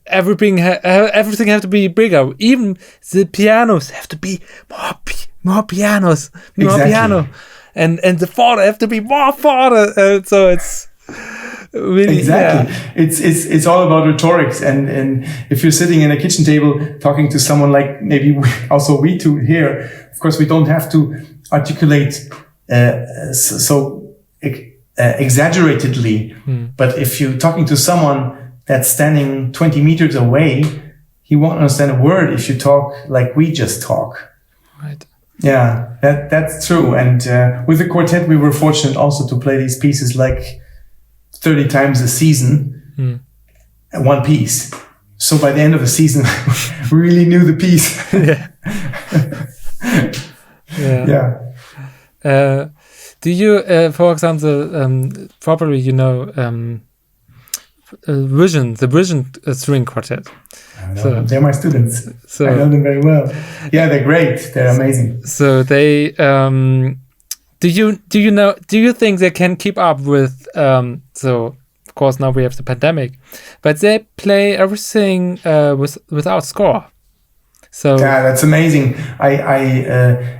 everything have to be bigger. Even the pianos have to be more pianos, more piano, and the further have to be more further. So it's really it's all about rhetorics, and if you're sitting in a kitchen table talking to someone like maybe we two here, of course we don't have to articulate exaggeratedly, but if you're talking to someone that's standing 20 meters away, he won't understand a word if you talk like we just talk. Right. Yeah, that's true. And with the quartet, we were fortunate also to play these pieces like 30 times a season, one piece. So by the end of the season, we really knew the piece. Yeah. Do you, for example, probably the Vision string quartet? They're my students. So I know them very well. Yeah, they're great. They're amazing. So they, do you think they can keep up with? So of course now we have the pandemic, but they play everything without score. So yeah, that's amazing. I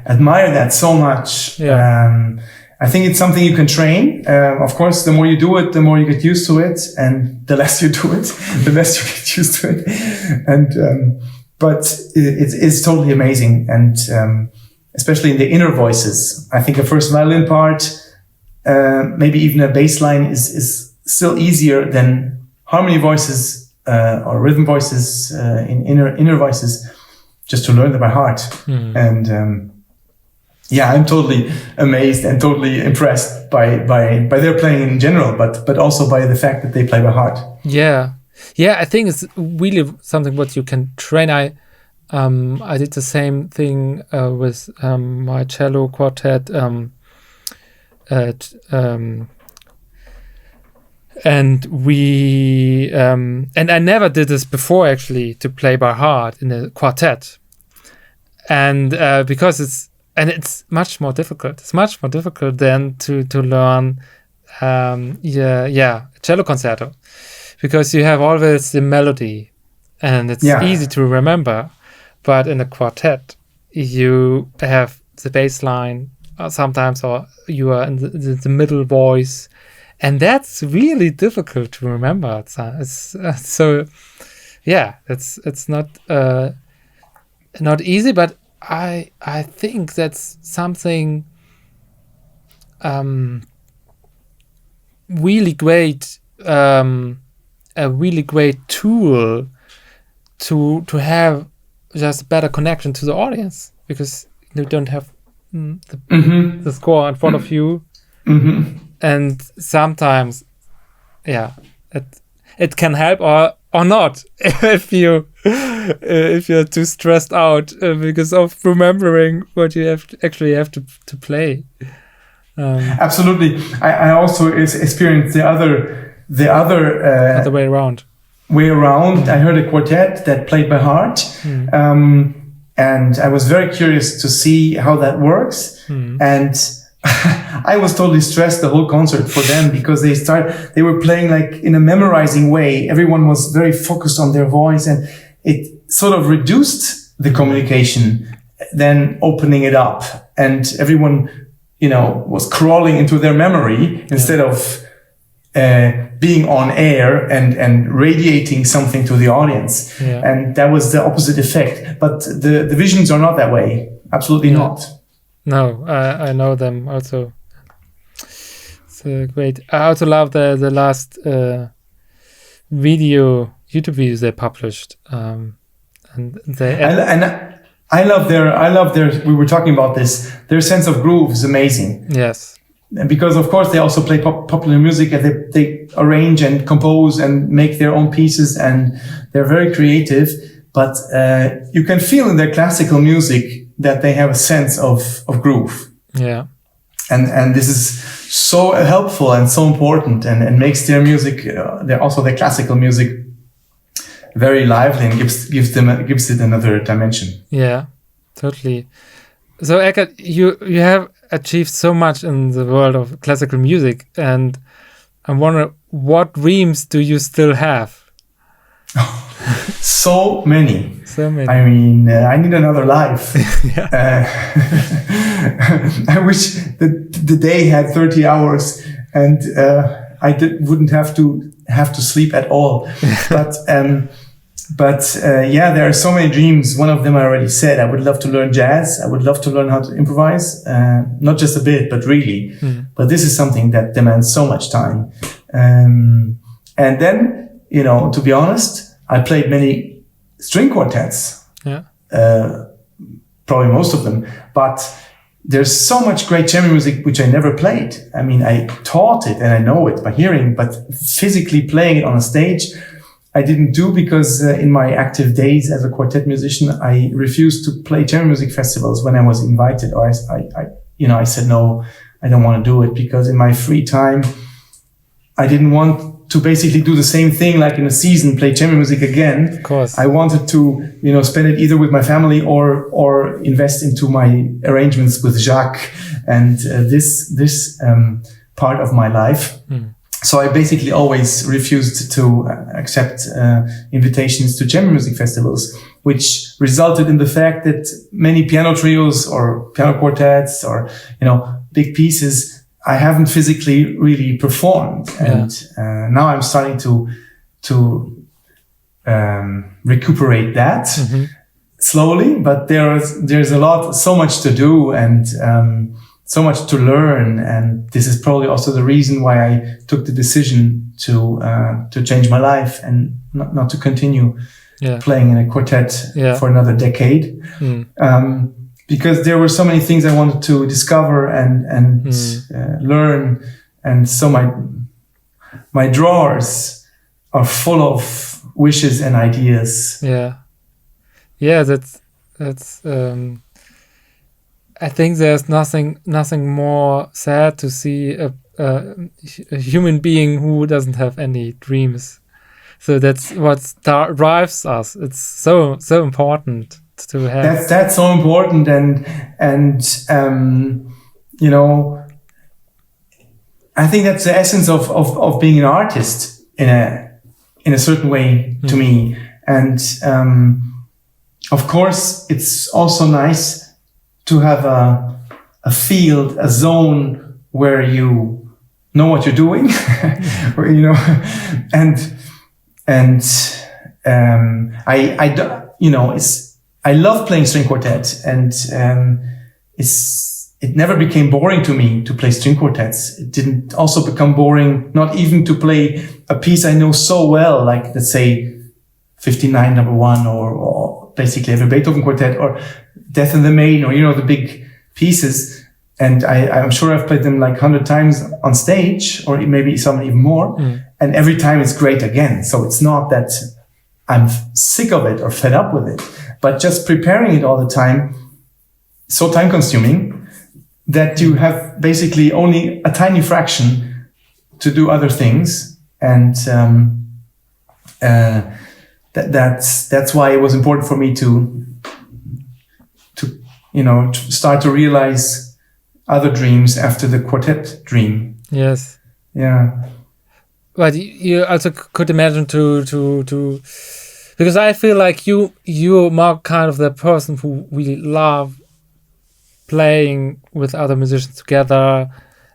admire that so much. Yeah. I think it's something you can train. Of course, the more you do it, the more you get used to it, and the less you do it, the less you get used to it. And but it's totally amazing, and especially in the inner voices. I think a first violin part, maybe even a bass line, is still easier than harmony voices or rhythm voices in inner voices, just to learn them by heart. And yeah, I'm totally amazed and totally impressed by their playing in general, but also by the fact that they play by heart. Yeah, I think it's really something what you can train. I did the same thing with my cello quartet, and we and I never did this before actually, to play by heart in a quartet, and because it's much more difficult. It's much more difficult than to learn cello concerto, because you have always the melody and it's easy to remember. But in a quartet, you have the bass line sometimes, or you are in the middle voice, and that's really difficult to remember. It's not easy, but I think that's something really great, a really great tool to have just a better connection to the audience, because you don't have the score in front of you, and sometimes it can help or not if you're too stressed out because of remembering what you actually have to play. Absolutely. I also experienced the other way around. I heard a quartet that played by heart, and I was very curious to see how that works. And I was totally stressed the whole concert for them, because they were playing like in a memorizing way. Everyone was very focused on their voice, and it sort of reduced the communication, then opening it up, and everyone, was crawling into their memory instead of being on air and radiating something to the audience. And that was the opposite effect. But the visions are not that way. Absolutely not. No, I know them also. It's great. I also love the last YouTube videos they published, and I love their. We were talking about this. Their sense of groove is amazing. Yes, and because of course they also play popular music, and they arrange and compose and make their own pieces, and they're very creative. But you can feel in their classical music that they have a sense of groove. Yeah. And this is so helpful and so important, and makes their music, their classical music, very lively, and gives it another dimension. Yeah, totally. So Eckart, you have achieved so much in the world of classical music, and I'm wondering, what dreams do you still have? So many. I mean, I need another life. I wish the day had 30 hours, and I wouldn't have to sleep at all. But there are so many dreams. One of them I already said. I would love to learn jazz. I would love to learn how to improvise, not just a bit, but really. But this is something that demands so much time. And then, to be honest, I played many string quartets. Yeah. Probably most of them, but there's so much great chamber music which I never played. I mean, I taught it and I know it by hearing, but physically playing it on a stage, I didn't do, because in my active days as a quartet musician, I refused to play chamber music festivals when I was invited, or I said, no, I don't want to do it, because in my free time, I didn't want to basically do the same thing like in a season, play chamber music again. Of course. I wanted to, spend it either with my family or invest into my arrangements with Jacques and this part of my life. Mm. So I basically always refused to accept invitations to chamber music festivals, which resulted in the fact that many piano trios or piano quartets or, big pieces I haven't physically really performed. And now I'm starting to recuperate that slowly, but there's so much to do and so much to learn. And this is probably also the reason why I took the decision to change my life and not to continue playing in a quartet for another decade. Because there were so many things I wanted to discover and learn, and so my drawers are full of wishes and ideas. That's. I think there's nothing more sad to see a human being who doesn't have any dreams. So that's what drives us. It's so important to have. That's so important, and I think that's the essence of being an artist in a certain way to me. And of course, it's also nice to have a field, a zone where you know what you're doing, I love playing string quartet, and it never became boring to me to play string quartets. It didn't also become boring, not even to play a piece I know so well, like let's say 59 number 1 or basically every Beethoven quartet or Death in the Main or, the big pieces. And I'm sure I've played them like 100 times on stage, or maybe some even more. And every time it's great again. So it's not that I'm sick of it or fed up with it, but just preparing it all the time, so time consuming that you have basically only a tiny fraction to do other things. And that's why it was important for me to start to realize other dreams after the quartet dream. Yes. Yeah. But you also could imagine to because I feel like you're more kind of the person who really love playing with other musicians together,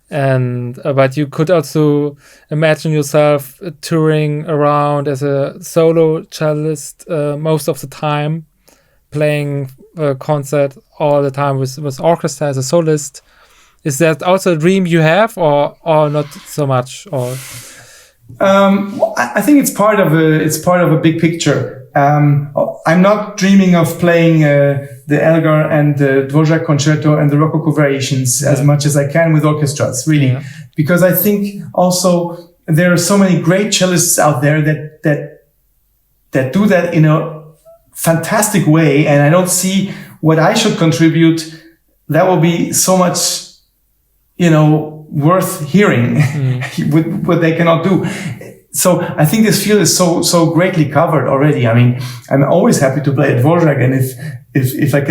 and but you could also imagine yourself touring around as a solo cellist most of the time, playing a concert all the time with orchestra as a soloist. Is that also a dream you have, or not so much? Or I think it's part of a big picture. I'm not dreaming of playing the Elgar and the Dvorak concerto and the Rococo variations as much as I can with orchestras, really, because I think also there are so many great cellists out there that do that in a fantastic way, and I don't see what I should contribute that will be so much, worth hearing with what they cannot do. So I think this field is so greatly covered already. I mean, I'm always happy to play at Dvorak, and if I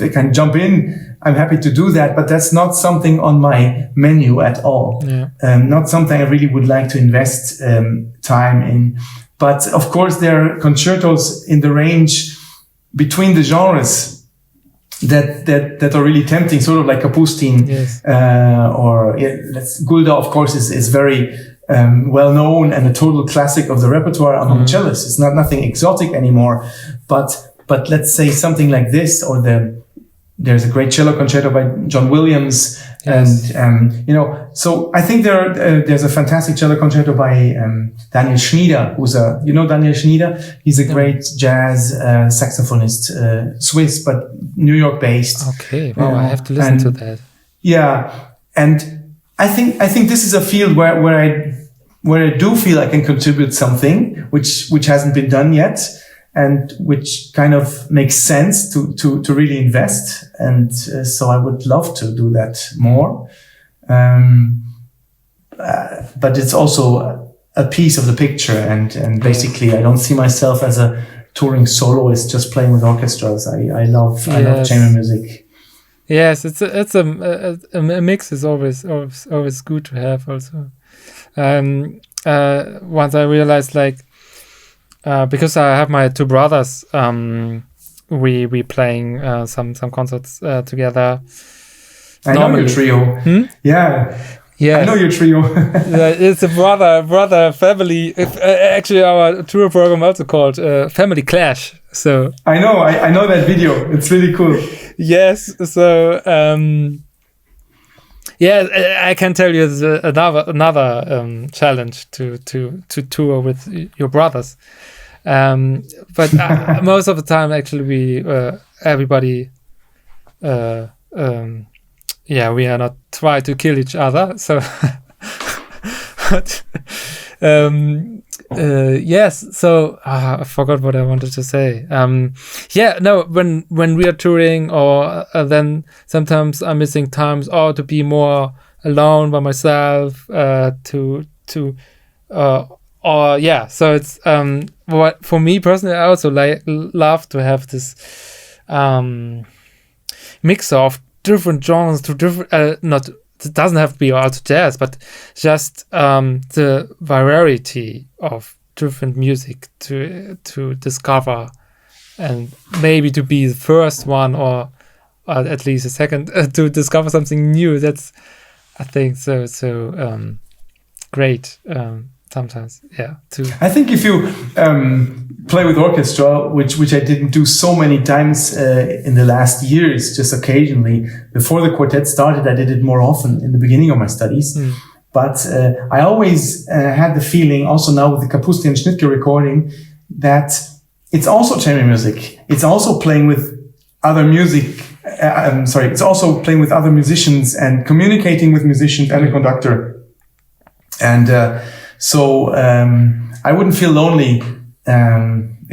can jump in, I'm happy to do that. But that's not something on my menu at all. Not something I really would like to invest time in. But of course, there are concertos in the range between the genres that are really tempting, sort of like Kapustin, or Gulda. Of course, is very well known and a total classic of the repertoire among cellists. It's nothing exotic anymore. But let's say something like this, or there's a great cello concerto by John Williams Yes. And so I think there's a fantastic cello concerto by Daniel Schnieder, Daniel Schnieder. He's a great jazz saxophonist, Swiss but New York based. Okay, wow, I have to listen to that. Yeah, and I think this is a field where I do feel I can contribute something which hasn't been done yet, and which kind of makes sense to really invest. And so I would love to do that more. But it's also a piece of the picture, and basically I don't see myself as a touring soloist just playing with orchestras. I love chamber music. Yes, it's a mix is always good to have also. Once I realized, because I have my two brothers, we playing some concerts together. I know your trio. Yeah. I know your trio. It's a brother family. Actually, our tour program also called Family Clash. So I know that video. It's really cool. Yes. So I can tell you it's another challenge to tour with your brothers. But most of the time, actually, everybody. We are not try to kill each other. So, but yes. So I forgot what I wanted to say. When we are touring, or then sometimes I'm missing times, or to be more alone by myself. So it's what for me personally, I also love to have this mix of different genres to different it doesn't have to be all jazz, but just the variety of different music to discover, and maybe to be the first one or at least the second to discover something new. That's, I think, so great sometimes. I think if you play with orchestra, which I didn't do so many times in the last years, just occasionally. Before the quartet started, I did it more often in the beginning of my studies. But I always had the feeling, also now with the Kapusty and Schnittke recording, that it's also chamber music. It's also playing with other music. It's also playing with other musicians and communicating with musicians and a conductor. And so I wouldn't feel lonely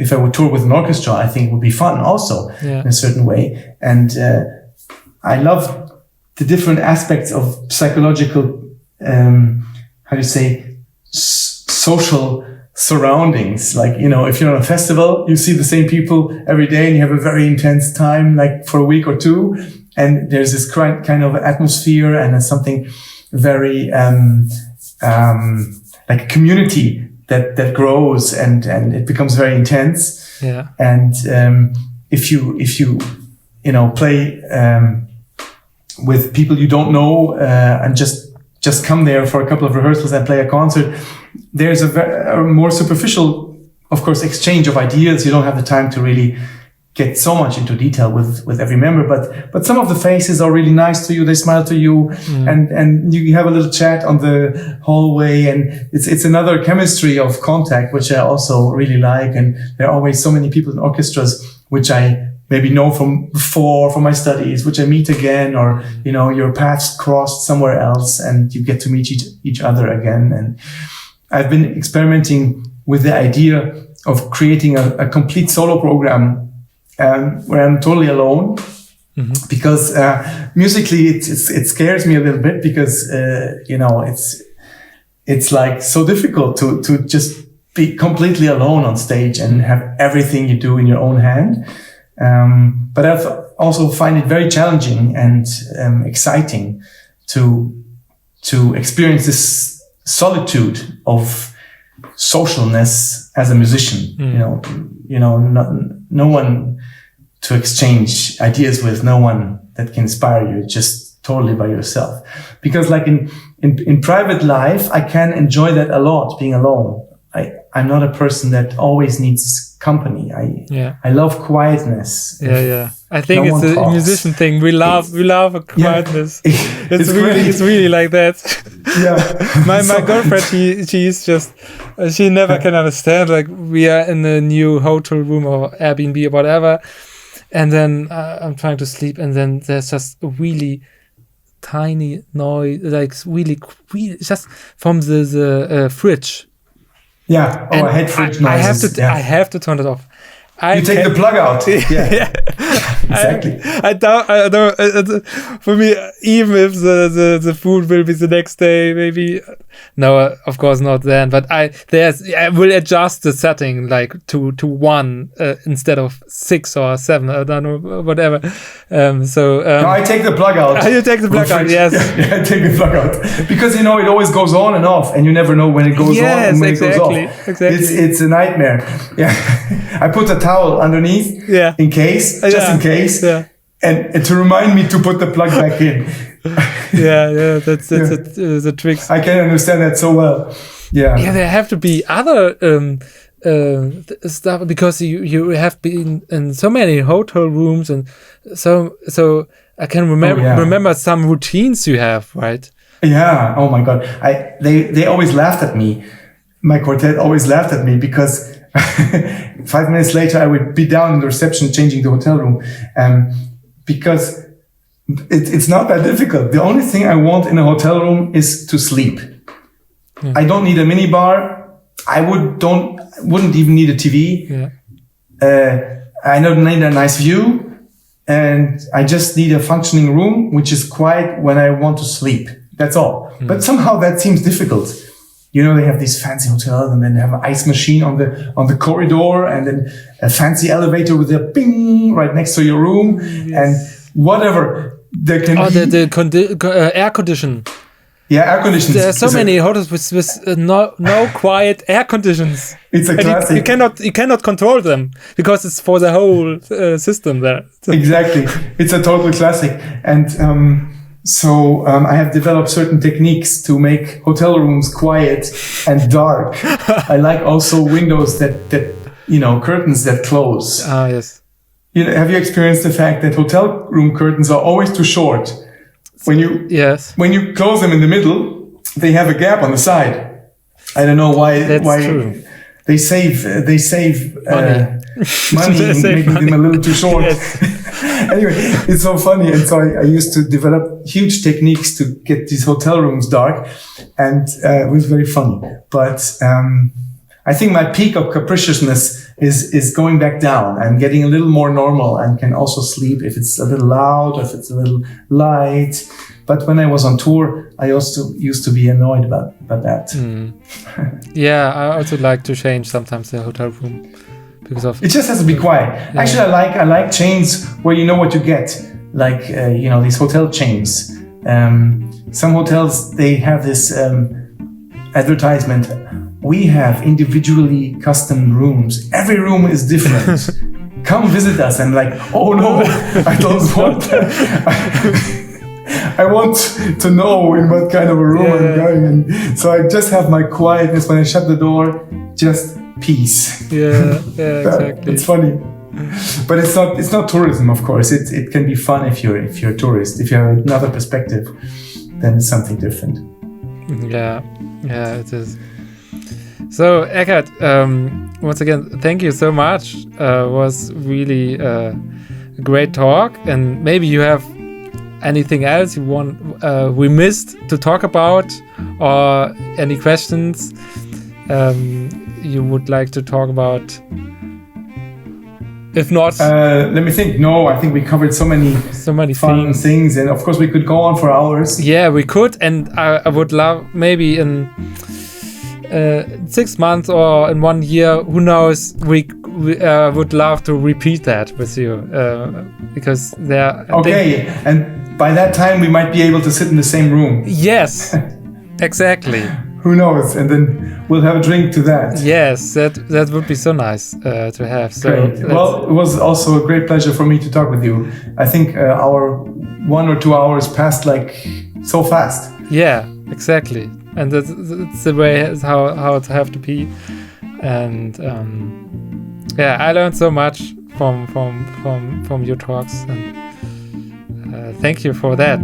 if I would tour with an orchestra. I think it would be fun also in a certain way. And I love the different aspects of psychological, social surroundings. Like, if you're on a festival, you see the same people every day and you have a very intense time, like for a week or two. And there's this kind of atmosphere and something very, like a community that grows and it becomes very intense. Yeah. And if you play with people you don't know and just come there for a couple of rehearsals and play a concert, there's a more superficial, of course, exchange of ideas. You don't have the time to really get so much into detail with every member, but some of the faces are really nice to you. They smile to you, and you have a little chat on the hallway, and it's another chemistry of contact, which I also really like. And there are always so many people in orchestras which I maybe know from before, from my studies, which I meet again, or your paths crossed somewhere else, and you get to meet each other again. And I've been experimenting with the idea of creating a complete solo program. Where I'm totally alone, because musically it scares me a little bit, because it's like so difficult to just be completely alone on stage and have everything you do in your own hand. But I also find it very challenging and exciting to experience this solitude of socialness as a musician. No one to exchange ideas with, no one that can inspire you, just totally by yourself. Because like in private life, I can enjoy that a lot, being alone. I'm not a person that always needs company. I love quietness. Yeah. I think it's a musician thing. We love a quietness. Yeah, it's really like that. Yeah. my girlfriend, she never can understand. Like, we are in a new hotel room or Airbnb or whatever, and then I'm trying to sleep, and then there's just a really tiny noise, like really just from the fridge. Yeah. Oh, I hate fridge noises. I have to turn it off. You take the plug out. Yeah. Exactly. I don't. For me, even if the food will be the next day, maybe. No, of course not then. But I will adjust the setting like to 1 instead of 6 or 7. I don't know, whatever. No, I take the plug out. You take the plug out. Yes. Yeah, I take the plug out because it always goes on and off, and you never know when it goes on and when it goes off. Exactly. It's a nightmare. Yeah. I put a towel underneath. Yeah. In case. In case, and to remind me to put the plug back in. That's the tricks. I can understand that so well. Yeah, there have to be other stuff, because you have been in so many hotel rooms, and so I can remember some routines you have, right? Yeah. Oh my God, they always laughed at me. My quartet always laughed at me because 5 minutes later I would be down in the reception changing the hotel room, because it's not that difficult. The only thing I want in a hotel room is to sleep. Yeah. I don't need a mini bar. I wouldn't even need a TV. Yeah. I don't need a nice view, and I just need a functioning room which is quiet when I want to sleep. That's all. Mm. But somehow that seems difficult. They have these fancy hotels, and then they have an ice machine on the corridor, and then a fancy elevator with a ping right next to your room, and whatever there can be. The air condition. Yeah, air conditions. There are so many hotels with no quiet air conditions. It's a classic. You cannot control them because it's for the whole system there. Exactly, it's a total classic, and So I have developed certain techniques to make hotel rooms quiet and dark. I like also windows that curtains that close. Ah, yes. Have you experienced the fact that hotel room curtains are always too short? When you close them in the middle, they have a gap on the side. I don't know why. That's true. They save money making them a little too short. Yes. Anyway, it's so funny. And so I used to develop huge techniques to get these hotel rooms dark. And it was very funny. But I think my peak of capriciousness is going back down. I'm getting a little more normal and can also sleep if it's a little loud or if it's a little light. But when I was on tour, I also used to be annoyed about that. Mm. Yeah, I also like to change sometimes the hotel room. It just has to be quiet. Yeah. Actually, I like chains where you know what you get, like these hotel chains. Some hotels, they have this advertisement. We have individually custom rooms. Every room is different. Come visit us. I'm like, oh no, I don't want that. I want to know in what kind of a room I'm going, and so I just have my quietness when I shut the door. Just peace. Yeah, exactly. It's funny, but it's not tourism. Of course, it can be fun if you're a tourist. If you have another perspective, then it's something different. Yeah, it is. So Eckart, once again, thank you so much. Was really a great talk, and maybe you have anything else you want we missed to talk about, or any questions you would like to talk about? If not, let me think. No, I think we covered so many fun things, and of course we could go on for hours. Yeah, we could, and I would love maybe in 6 months or in 1 year, who knows, we would love to repeat that with you, because there. Okay, and by that time we might be able to sit in the same room. Yes, exactly. Who knows? And then we'll have a drink to that. Yes, that would be so nice to have. So great. Well, it was also a great pleasure for me to talk with you. I think our 1 or 2 hours passed like so fast. Yeah, exactly. And that's the way how it have to be. And I learned so much from your talks, and thank you for that.